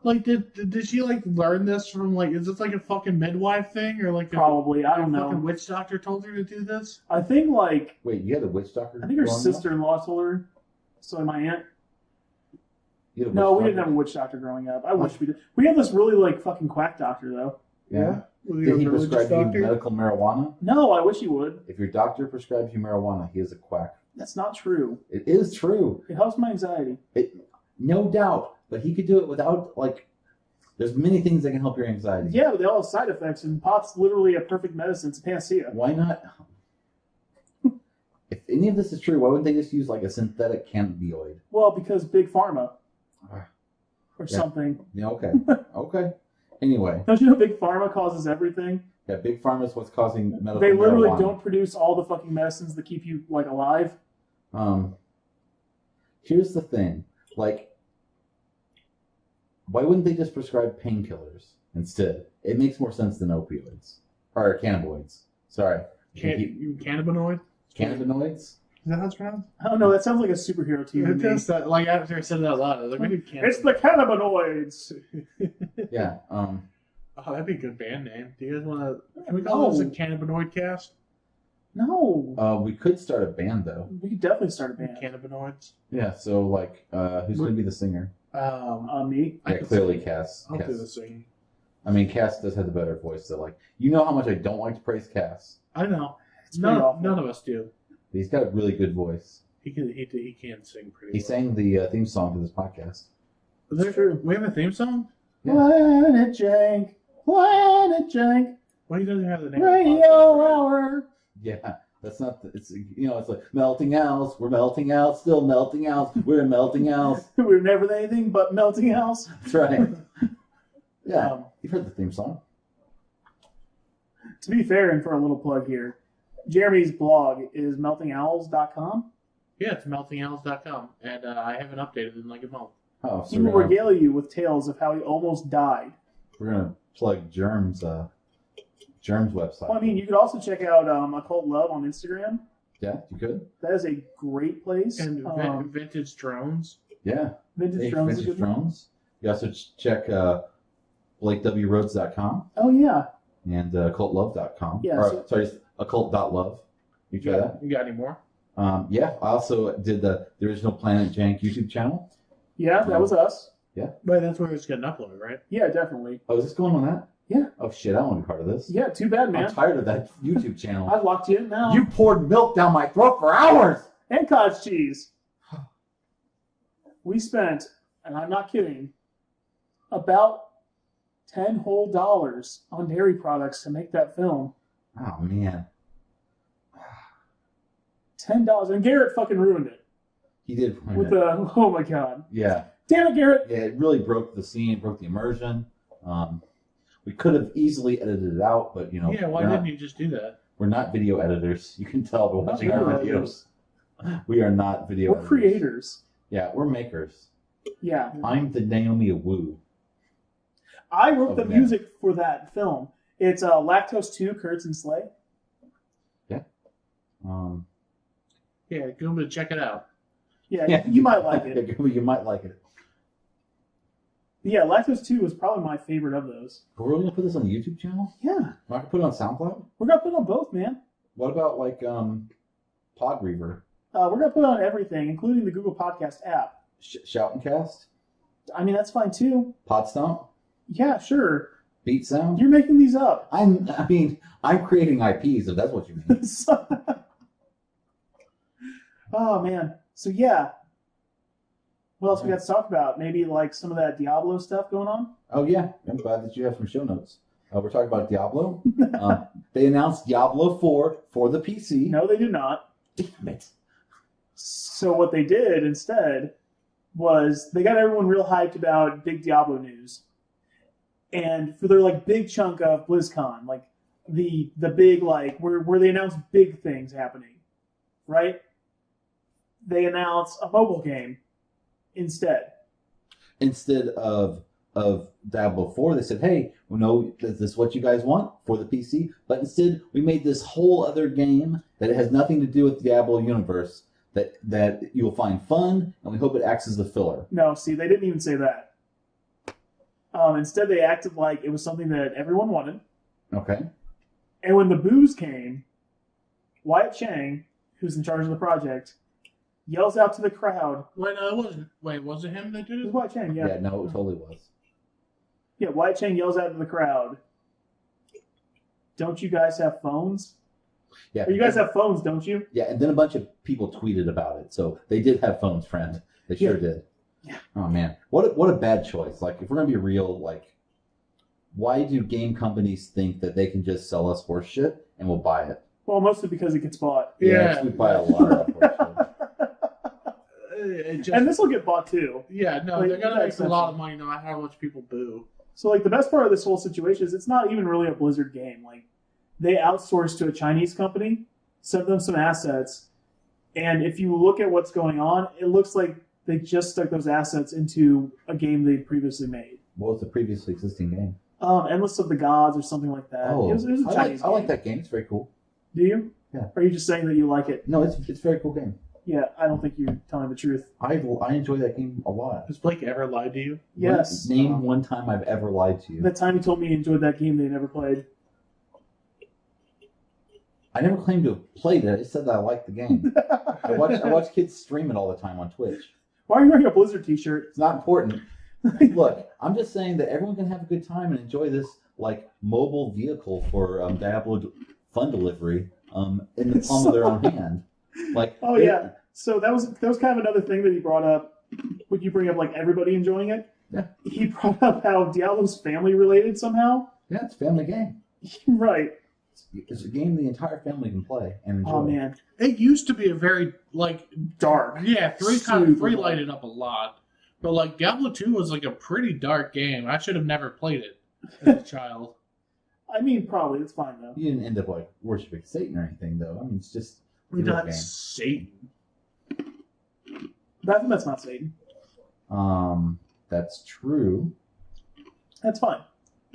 Like, did she like learn this from like? Is this like a fucking midwife thing or like Probably, I don't a know. fucking witch doctor told her to do this? I think, like, Wait, you had a witch doctor? I think her growing up? sister-in-law told her, so my aunt. You had a No, witch we didn't have doctor? a witch doctor growing up. I wish we did. We had this really, like, fucking quack doctor, though. Yeah. Was Did a he religious prescribe you medical marijuana? No, I wish he would. If your doctor prescribes you marijuana, he is a quack. That's not true. It is true. It helps my anxiety. No doubt. But he could do it without, like, there's many things that can help your anxiety. Yeah, but they all have side effects, and pot's literally a perfect medicine. It's a panacea. Why not? If any of this is true, why wouldn't they just use, like, a synthetic cannabinoid? Well, because Big Pharma. Ah. Or Yeah. something. Yeah, okay. Okay. Anyway, Don't you know Big Pharma causes everything? yeah, Big Pharma is what's causing medical They literally marijuana. don't produce all the fucking medicines that keep you, like, alive. Here's the thing. Like, why wouldn't they just prescribe painkillers instead? It makes more sense than opioids. Or cannabinoids. Sorry. Cannabinoid? Cannabinoids? Is that how it's pronounced? I don't know, that sounds like a superhero team to It me. does that, like after I said it out loud, I was like, we did It's the cannabinoids! Yeah. Oh, that'd be a good band name. Do you guys want to? Can we call this a cannabinoid cast? No. We could start a band, though. We could definitely start a band. Cannabinoids. Yeah, so, like, who's going to be the singer? Me? I Yeah, could clearly sing. Cass. I'll Cass. do the singing. I mean, Cass does have the better voice, so, like, you know how much I don't like to praise Cass. I know. It's pretty awful. None of us do. But he's got a really good voice. He can sing pretty. He well. sang the theme song to this podcast. Is there, we have a theme song. Yeah. Planet Jank! Planet Jank! Well, he doesn't have the name. Of the Radio podcast. Hour! Yeah, that's not. It's it's like melting out. We're melting out. Still melting out. We're melting out. We're never anything but melting house. That's right. Yeah, Um, you've heard the theme song. To be fair, and for a little plug here, Jeremy's blog is meltingowls.com. Yeah, it's meltingowls.com, and I haven't updated in like a month. Oh, so He will regale you with tales of how he almost died. we're gonna plug Germ's website. Well, I mean, you could also check out Occult Love on Instagram. Yeah, you could. That is a great place. And vintage drones. Yeah, Vintage Drones is a Vintage good one. Drones. You also check BlakeWRoads.com Oh, yeah. and OccultLove.com. Yeah, Or, so- sorry, Occult.love. You try that? You got any more? Yeah, I also did the original Planet Jank YouTube channel. Yeah, that was us. But that's where it's getting uploaded, right? Yeah, definitely. Oh, is this going on that? Yeah. Oh, shit, I don't want to be part of this. Yeah, too bad, man. I'm tired of that YouTube channel. I've locked you in now. You poured milk down my throat for hours! And cottage cheese. We spent, and I'm not kidding, about $10 whole on dairy products to make that film. Oh, man. $10. And Garrett fucking ruined it. He did. With the, oh my god. Yeah. Damn it, Garrett. Yeah, it really broke the scene, broke the immersion. We could have easily edited it out, but, you know. Yeah, why didn't you just do that? We're not video editors. You can tell by watching our video videos. editors. We are not video We're editors. creators. Yeah, we're makers. Yeah. I'm the Naomi Wu. I wrote the Oh, music for that film. It's Lactose 2, Kurtz and Slay. Yeah, Goomba, check it out. Yeah, you might like it. You might like it. Yeah, Lactose 2 was probably my favorite of those. But we're going to put this on the YouTube channel? Yeah. We're not going to put it on SoundCloud? We're going to put it on both, man. What about, like, Pod Reaver? We're going to put it on everything, including the Google Podcast app. Shout and Cast? I mean, that's fine, too. Pod Stomp? Yeah, sure. Beat Sound? You're making these up. I'm creating IPs, if that's what you mean. Oh, man. So, yeah. What else we got to talk about? Maybe, like, some of that Diablo stuff going on? Oh, yeah. I'm glad that you have some show notes. We're talking about Diablo. They announced Diablo 4 for the PC. No, they do not. Damn it. So what they did instead was they got everyone real hyped about big Diablo news. And for their, like, big chunk of BlizzCon, like, the big, like, where they announced big things happening, right? They announced a mobile game instead. Instead of Diablo 4, they said, hey, we know is this what you guys want for the PC? But instead, we made this whole other game that has nothing to do with the Diablo universe that you'll find fun, and we hope it acts as the filler. No, see, they didn't even say that. Instead, they acted like it was something that everyone wanted. Okay. And when the booze came, Wyatt Chang, who's in charge of the project, yells out to the crowd. Wait, no, it wasn't. Wait, was it him that did It was it? Wyatt Chang, yeah. Yeah, no, it totally was. Yeah, Wyatt Chang yells out to the crowd, don't you guys have phones? Yeah. Or you guys have phones, don't you? Yeah, and then a bunch of people tweeted about it. So they did have phones, friend. They sure Yeah. did. Yeah. Oh, man. What a bad choice. Like, if we're going to be real, like, why do game companies think that they can just sell us horse shit and we'll buy it? Well, mostly because it gets bought. Yeah. We buy a lot of horse shit. It just, And this will get bought too. yeah, no, Like, they're gonna that's make a lot of money no matter how much people boo. So, like, the best part of this whole situation is it's not even really a Blizzard game. Like, they outsourced to a Chinese company, sent them some assets, and if you look at what's going on, it looks like they just stuck those assets into a game they previously made. What was the previously existing game? Endless of the Gods or something like that. Oh, It was a Chinese I like game. that game. It's very cool. Do you? Yeah. Or are you just saying that you like it? No, it's a very cool game. Yeah, I don't think you're telling the truth. I enjoy that game a lot. Has Blake ever lied to you? Yes. Name one time I've ever lied to you. That time you told me you enjoyed that game they never played. I never claimed to have played it. I just said that I liked the game. I watch kids stream it all the time on Twitch. Why are you wearing a Blizzard t-shirt? It's not important. Look, I'm just saying that everyone can have a good time and enjoy this like mobile vehicle for Diablo fun delivery in the palm of their own hand. Like, Oh yeah. So that was kind of another thing that he brought up. Would you bring up like everybody enjoying it? Yeah. He brought up how Diablo's family related somehow. Yeah, it's a family game. Right. It's a game the entire family can play and enjoy. Oh man. It used to be a very like Dark. yeah, three Super lighted up a lot, but like Diablo 2 was like a pretty dark game. I should have never played it as a child. I mean, probably it's fine though. You didn't end up like worshiping Satan or anything, though. I mean, it's just a video Not game. Satan. That's not Satan. That's true. That's fine.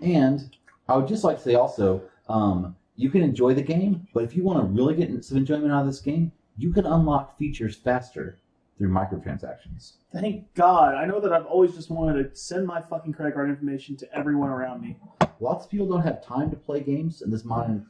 And I would just like to say also, you can enjoy the game, but if you want to really get some enjoyment out of this game, you can unlock features faster through microtransactions. Thank God. I know that I've always just wanted to send my fucking credit card information to everyone around me. Lots of people don't have time to play games in this modern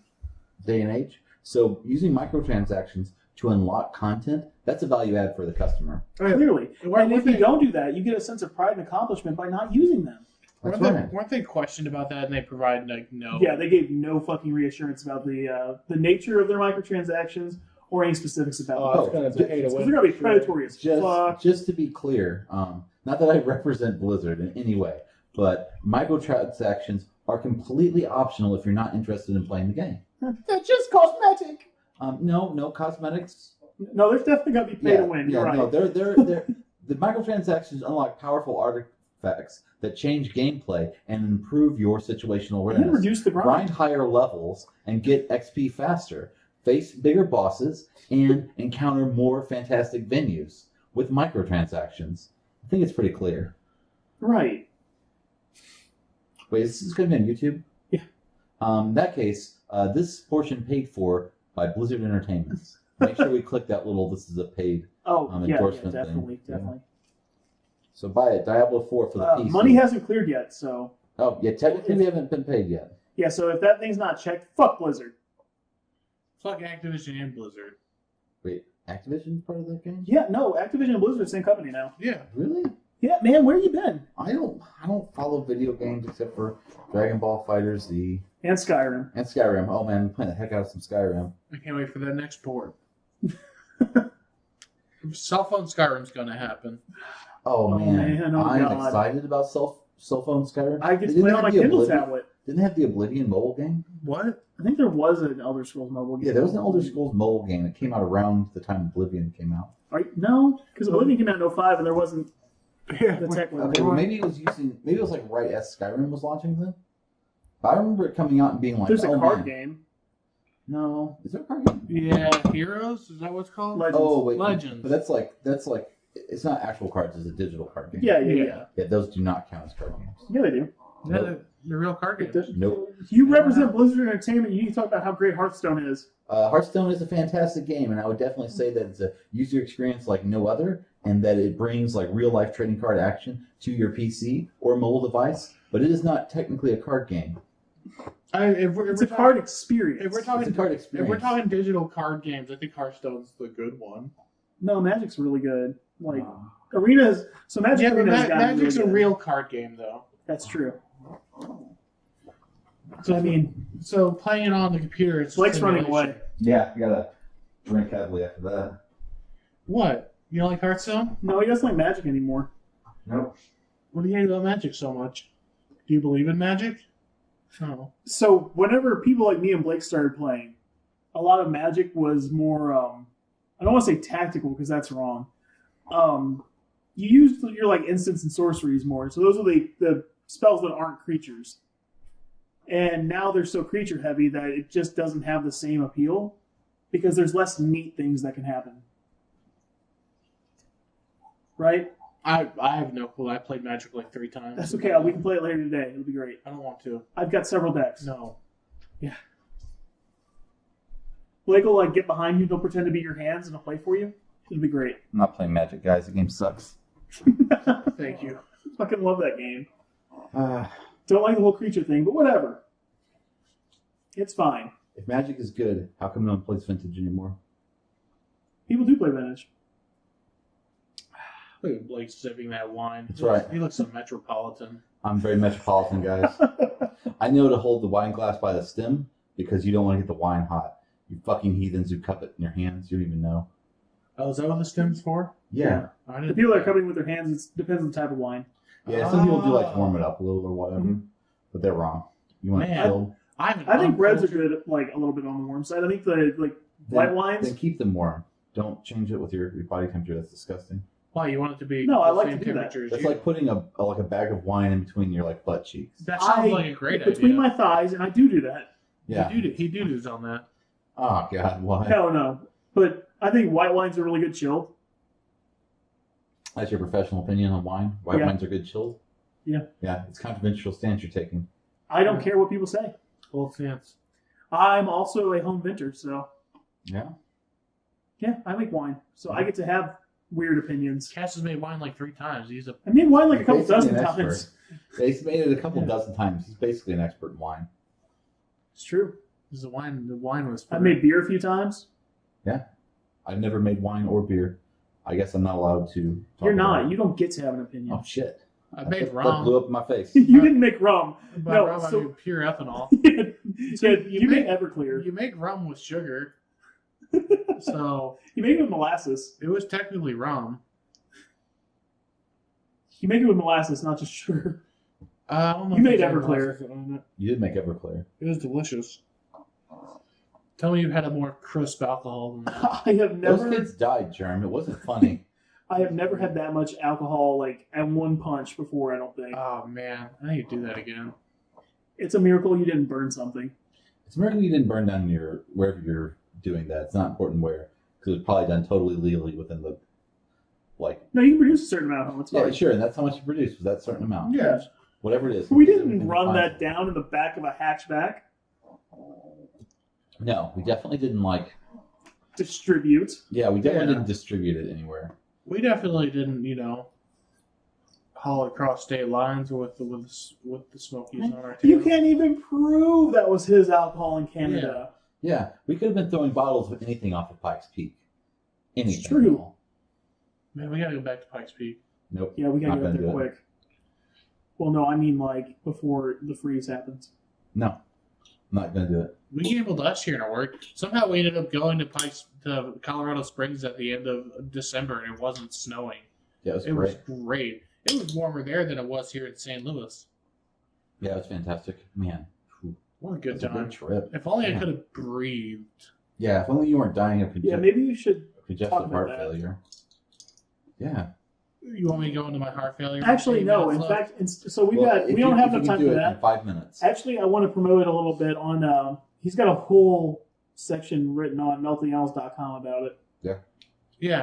day and age, so using microtransactions to unlock content, that's a value add for the customer. Clearly. And if you don't do that, you get a sense of pride and accomplishment by not using them. That's right. Weren't they questioned about that and they provided like no? Yeah, they gave no fucking reassurance about the nature of their microtransactions or any specifics about it's going to pay to because win. they're going to be predatory as fuck. Just to be clear, not that I represent Blizzard in any way, but microtransactions are completely optional if you're not interested in playing the game. They're just cosmetic. No cosmetics. No, there's definitely going to be pay to win. You're right. No, they're the microtransactions unlock powerful artifacts that change gameplay and improve your situational awareness. And reduce the grind. Higher levels and get XP faster. Face bigger bosses and encounter more fantastic venues with microtransactions. I think it's pretty clear. Right. Wait, this is going to be on YouTube? Yeah. In that case, this portion paid for by Blizzard Entertainment. Make sure we click that little "this is a paid" endorsement definitely, thing. definitely. So buy it, Diablo 4 for the PC. Money hasn't cleared yet, so. Oh yeah, technically we haven't been paid yet. Yeah, so if that thing's not checked, fuck Blizzard. Fuck Activision and Blizzard. Wait, Activision's part of that game? Yeah, no, Activision and Blizzard are the same company now. Yeah. Really? Yeah, man, where you been? I don't follow video games except for Dragon Ball FighterZ And Skyrim. and Skyrim. Oh man, I'm playing the heck out of some Skyrim. I can't wait for that next port. Cell phone Skyrim's gonna happen. Oh man, oh, I'm God. excited about cell phone Skyrim. I get They to play didn't on my have the Kindle Oblivion- tablet. Didn't they have the Oblivion mobile game? What? I think there was an Elder Scrolls mobile game. Yeah, there was an Elder Scrolls mobile game that came out around the time Oblivion came out. No, because Oblivion came out in 05 and there wasn't the tech. Okay, well maybe it was like right as Skyrim was launching then. But I remember it coming out and being like, There's a oh, card man. game. No, is there a card game? Yeah, Heroes? Is that what it's called? Legends. Oh wait, Legends. But that's like it's not actual cards; it's a digital card game. Yeah. Yeah, those do not count as card games. Yeah, they do. Yeah, Nope. the real card games. Nope. You represent Blizzard Entertainment. You need to talk about how great Hearthstone is. Hearthstone is a fantastic game, and I would definitely say that it's a user experience like no other, and that it brings like real life trading card action to your PC or mobile device. But it is not technically a card game. It's a card experience. If we're talking, It's a card experience. if we're talking digital card games, I think Hearthstone's the good one. No, Magic's really good. Like Arena's. So Magic Yeah, but Arena's gotten Magic's really a good. real card game, though. That's true. So I mean, so playing it on the computer, it's Blake's running simulation. away. Yeah, you gotta drink heavily after that. What? You don't like Hearthstone? No, he doesn't like Magic anymore. Nope. What do you hate about Magic so much? Do you believe in Magic? No. So whenever people like me and Blake started playing, a lot of Magic was more. I don't want to say tactical because that's wrong. You used your like instants and sorceries more. So those are the spells that aren't creatures. And now they're so creature heavy that it just doesn't have the same appeal because there's less neat things that can happen. Right? I have no clue. I played Magic like 3 times. That's okay. We can play it later today. It'll be great. I don't want to. I've got several decks. No. Yeah. Blake will like get behind you. He'll pretend to be your hands and he'll play for you. It'll be great. I'm not playing Magic, guys. The game sucks. Thank you. Fucking love that game. Don't like the whole creature thing, but whatever. It's fine. If Magic is good, how come no one plays Vintage anymore? People do play Vintage. Look at Blake sipping that wine. That's right. He looks so metropolitan. I'm very metropolitan, guys. I know to hold the wine glass by the stem because you don't want to get the wine hot. You fucking heathens who cup it in your hands, you don't even know. Oh, is that what the stem's for? Yeah. I The didn't people that are know. coming with their hands, it depends on the type of wine. Yeah, some people do like to warm it up a little or whatever, but they're wrong. You want it Man. chilled? I think reds are good, like a little bit on the warm side. I think the like white wines. Then keep them warm. Don't change it with your body temperature. That's disgusting. Why, you want it to be No, I the like same to do that. temperature as That's you? like putting a bag of wine in between your like butt cheeks. That sounds like a great idea. Between my thighs, and I do that. Yeah. He doo-doos on that. Oh God, why? Hell no. But I think white wines are really good chilled. That's your professional opinion on wine? White Yeah. wines are good chilled? Yeah. Yeah, it's a controversial stance you're taking. I don't care what people say. Both chance. I'm also a home vintner, so Yeah. yeah, I make wine. So I get to have weird opinions. Cass has made wine like 3 times. He's a I made wine like a couple Basically dozen an times. expert. He's made it a couple Yeah. dozen times. He's basically an expert in wine. It's true. The wine was. I made beer a few times. I've never made wine or beer. I guess I'm not allowed to talk You're about not. it. You don't get to have an opinion. Oh, shit. I made That rum. blew up in my face. You didn't make rum. By No, rum, so- I mean pure ethanol. You made Everclear. You make rum with sugar, so You make it with molasses. it was technically rum. You make it with molasses, not just sugar. I don't know You if made it's Everclear. molasses on it. You did make Everclear. It was delicious. Tell me you had a more crisp alcohol than that. I have Those never. kids died, Germ. It wasn't funny. I have never had that much alcohol like at one punch before. I don't think Oh man, I need to do that again. it's a miracle you didn't burn something. It's a miracle you didn't burn down wherever you're doing that. It's not important where, because it was probably done totally legally within the, No, you can produce a certain amount of them. It's yeah, fine. sure, and that's how much you produced, was that certain amount. Yeah. Whatever it is. We Everything didn't was run fine. that down in the back of a hatchback. No, we definitely didn't Distribute. yeah, we definitely Yeah. didn't distribute it anywhere. We definitely didn't, haul across state lines with the Smokies on our tail. You can't even prove that was his alcohol in Canada. Yeah, we could have been throwing bottles of anything off of Pikes Peak. Anything. It's true. at all. Man, we gotta go back to Pikes Peak. Nope. Yeah, we gotta Not get up gonna there do it. quick. Well, no, I mean like before the freeze happens. No, I'm not going to do it. We gambled last year and it worked. Somehow we ended up going to Colorado Springs at the end of December and it wasn't snowing. Yeah, it was It great. was great. It was warmer there than it was here in St. Louis. Yeah, it was fantastic. Man, What a good that's a time. good trip. If only I Yeah. could have breathed. Yeah, if only you weren't dying of Yeah, maybe you should. talk congestive about heart that. failure. Yeah. You want me to go into my heart failure? Actually, no. In Left? fact, so we Well, if we don't you- have if you enough can time do for it that. in 5 minutes. Actually, I want to promote it a little bit on. He's got a whole section written on meltingowls.com about it. Yeah.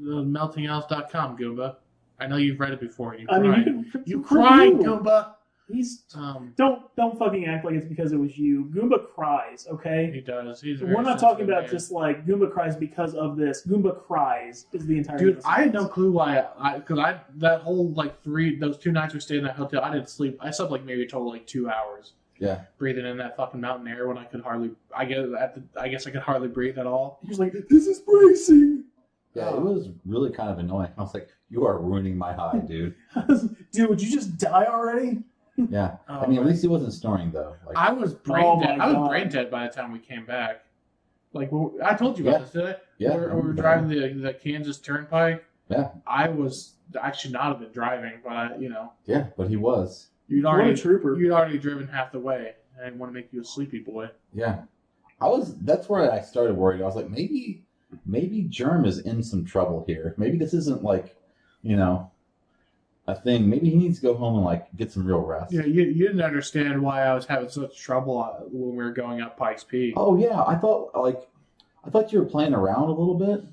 Meltingowls.com, Goomba. I know you've read it before. You I cried. mean, You cried, Goomba. Goomba. He's Um, don't fucking act like it's because it was you. Goomba cries, okay? he does. He's a very We're not talking sensitive about man. just like Goomba cries because of this. Goomba cries is the entire. Dude, I had no clue why. Because that whole those 2 nights we stayed in that hotel, I didn't sleep. I slept maybe a total 2 hours. Yeah. Breathing in that fucking mountain air when I could hardly. I guess I could hardly breathe at all. He was like, "This is bracing." Yeah, it was really kind of annoying. I was like, you are ruining my high, dude. Dude, would you just die already? Yeah. I mean, at least he wasn't snoring, though. Like, I was Oh brain my dead. I was God. brain dead by the time we came back. I told you about this, did I? yeah. We were driving the Kansas Turnpike. Yeah. I should not have been driving, but Yeah, but he was. you'd What a already trooper! driven half the way. I didn't want to make you a sleepy boy. Yeah. That's where I started worried. I was like, maybe Germ is in some trouble here. Maybe this isn't a thing. Maybe he needs to go home and get some real rest. Yeah, you didn't understand why I was having such trouble when we were going up Pikes Peak. Oh yeah, I thought you were playing around a little bit.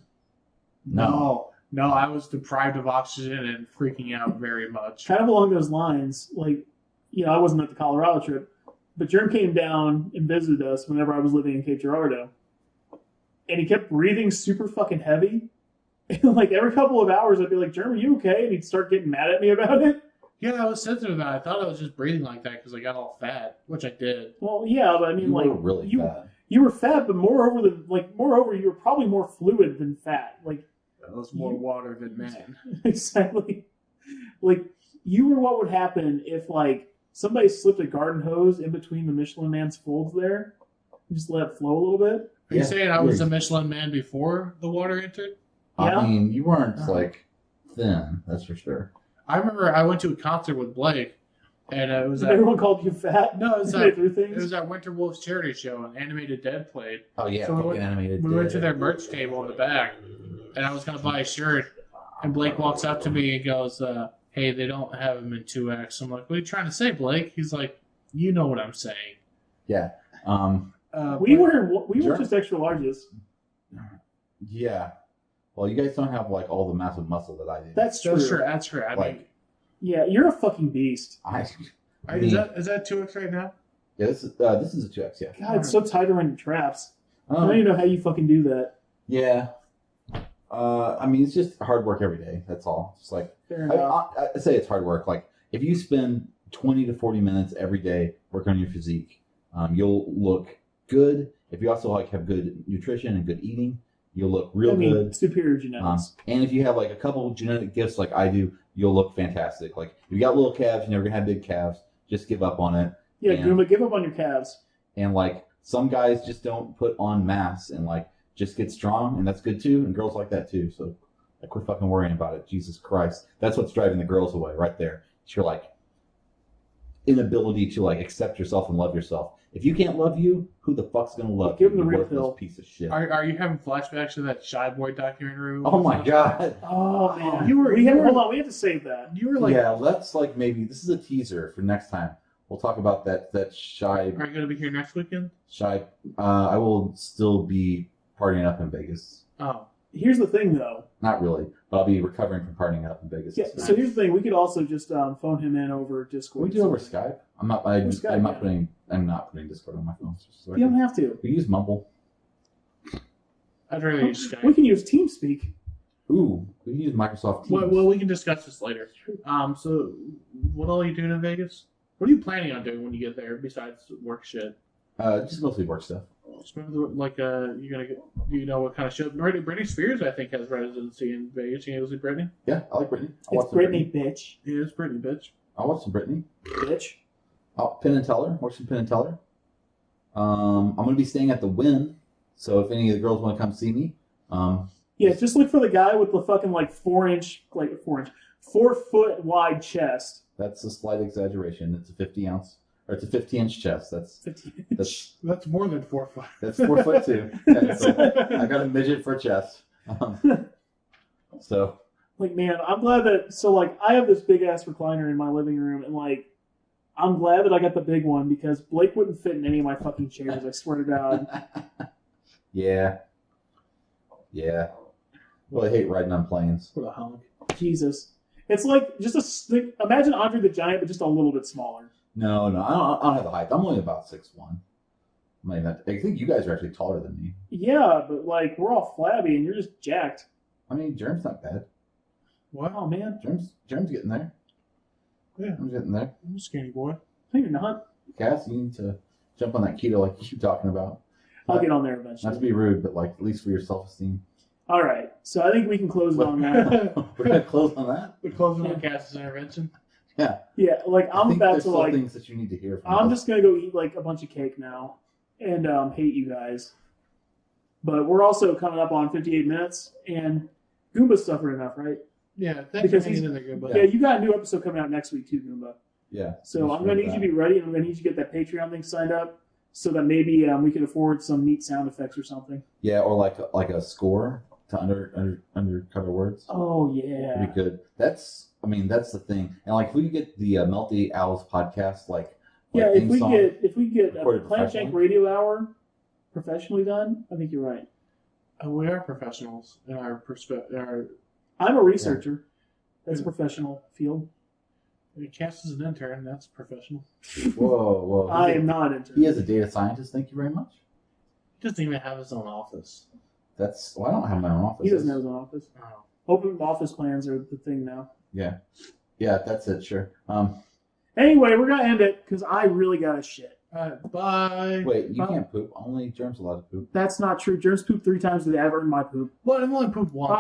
No, I was deprived of oxygen and freaking out very much. Kind of along those lines, I wasn't at the Colorado trip, but Jerm came down and visited us whenever I was living in Cape Girardeau, and he kept breathing super fucking heavy. And every couple of hours, I'd be like, "Jerm, are you okay?" And he'd start getting mad at me about it. Yeah, I was sensitive about it. I thought I was just breathing like that because I got all fat, which I did. Well, yeah, but I mean, You were really fat. you were fat, but moreover, you were probably more fluid than fat. That was more water than man. Exactly. You were what would happen if somebody slipped a garden hose in between the Michelin Man's folds there, and just let it flow a little bit. Are you Yeah, saying I was a Michelin Man before the water entered? Yeah. I mean, you weren't Uh-huh. thin, that's for sure. I remember I went to a concert with Blake, and it was at, Everyone called you fat. no, it was They at, threw it things. was at Winter Wolf's charity show, and Animated Dead played. Oh yeah, So we fucking went- animated. We went to Dead. their merch table in the back, and I was going to buy a shirt, and Blake walks up to me and goes, hey, they don't have them in 2X. I'm like, what are you trying to say, Blake? He's like, you know what I'm saying. Yeah. We but- were Sure. just extra larges. Yeah. Well, you guys don't have like all the massive muscle that I do. That's true. That's true. I mean, Yeah, you're a fucking beast. is that 2X right now? Yeah, this is a 2X. Yeah. God, it's so tight around your traps. I Um, don't even know how you fucking do that. yeah. I mean, it's just hard work every day. That's all. Just like Fair enough. I say, it's hard work. Like if you spend 20 to 40 minutes every day working on your physique, you'll look good. If you also like have good nutrition and good eating, you'll look real good. Superior genetics. And if you have like a couple of genetic gifts like I do, you'll look fantastic. Like if you got little calves, you're never gonna have big calves. Just give up on it. Yeah, and, Goomba, give up on your calves. And like some guys just don't put on mass and like just get strong, and that's good too. And girls like that too. So like, quit fucking worrying about it. Jesus Christ, that's what's driving the girls away right there. It's your like inability to like accept yourself and love yourself. If you can't love you, who the fuck's gonna love Give you? them the You real pill. piece of shit. Are you having flashbacks to that Shy Boy documentary? Oh my god. Oh man, You hold on. We have to save that. You were like, Yeah, let's like maybe this is a teaser for next time. We'll talk about that shy. are you going to be here next weekend? I will still be partying up in Vegas. Oh, Here's the thing, though. Not really, but I'll be recovering from partying up in Vegas. Yeah. So here's the thing. We could also just phone him in over Discord. We do it over Skype. I'm not Skype, putting Discord on my phone. So You don't have to. We use Mumble. I'd rather use Skype. We can use TeamSpeak. Ooh, we can use Microsoft Teams. Well, we can discuss this later. So what all are you doing in Vegas? What are you planning on doing when you get there besides work shit? Just mostly work stuff. Like, you're gonna get, you know what kind of show? Britney Spears, I think, has residency in Vegas. You know, is it Britney? Yeah, I like Britney. It's Britney, bitch. Yeah, it's Britney, bitch. I'll watch some Britney. Bitch. Oh, Penn and Teller. Watch some Penn and Teller. I'm gonna be staying at the Wynn, so if any of the girls want to come see me, Yeah, just look for the guy with the fucking 4 foot wide chest. that's a slight exaggeration. It's a 50-inch chest. That's more than 4 foot. That's 4 foot 2. Yeah, so I got a midget for a chest. So Man, I'm glad that. So I have this big ass recliner in my living room, and I'm glad that I got the big one because Blake wouldn't fit in any of my fucking chairs. I swear to God. yeah. Well, I hate riding on planes. What a hunk. Jesus, it's like just a stick. Imagine Andre the Giant, but just a little bit smaller. No, I don't have the height. I'm only about 6'1". I think you guys are actually taller than me. Yeah, but we're all flabby, and you're just jacked. I mean, Germ's not bad. Wow, man. Germ's getting there. Yeah, I'm getting there. I'm a skinny boy. No, you're not. Cass, you need to jump on that keto like you keep talking about. I'll get on there eventually. Not to be rude, but at least for your self-esteem. All right, so I think we can close it on that. We're gonna close on that. We're closing on Cass's intervention. Yeah. Yeah, I'm about there's to still things that you need to hear. From I'm us. just gonna go eat a bunch of cake now, and hate you guys. But we're also coming up on 58 minutes, and Goomba's suffered enough, right? Yeah, thanks Because for hanging in there, good buddy. Yeah, you got a new episode coming out next week too, Goomba. Yeah. So I'm gonna need you to be ready, and I'm gonna need you to get that Patreon thing signed up, so that maybe we can afford some neat sound effects or something. Yeah, or like a score to undercover words. Oh yeah. That'd be good. That's the thing. And if we get the Melty Owls podcast, yeah, if we get a recorded Plant Shank Radio Hour professionally done, I think you're right. We are professionals in our perspective. I'm a researcher. That's a professional field. Cass is an intern. That's professional. Whoa. I am not an intern. He is a data scientist. Thank you very much. He doesn't even have his own office. I don't have my own office. He doesn't have his own office. Oh. Open office plans are the thing now. Yeah, that's it. Sure. Anyway, we're gonna end it because I really got to shit. Bye. Wait, you can't poop. Only Germ's allowed to poop. That's not true. Germs poop 3 times a day. I've earned my poop. Well, I've only pooped once. Bye.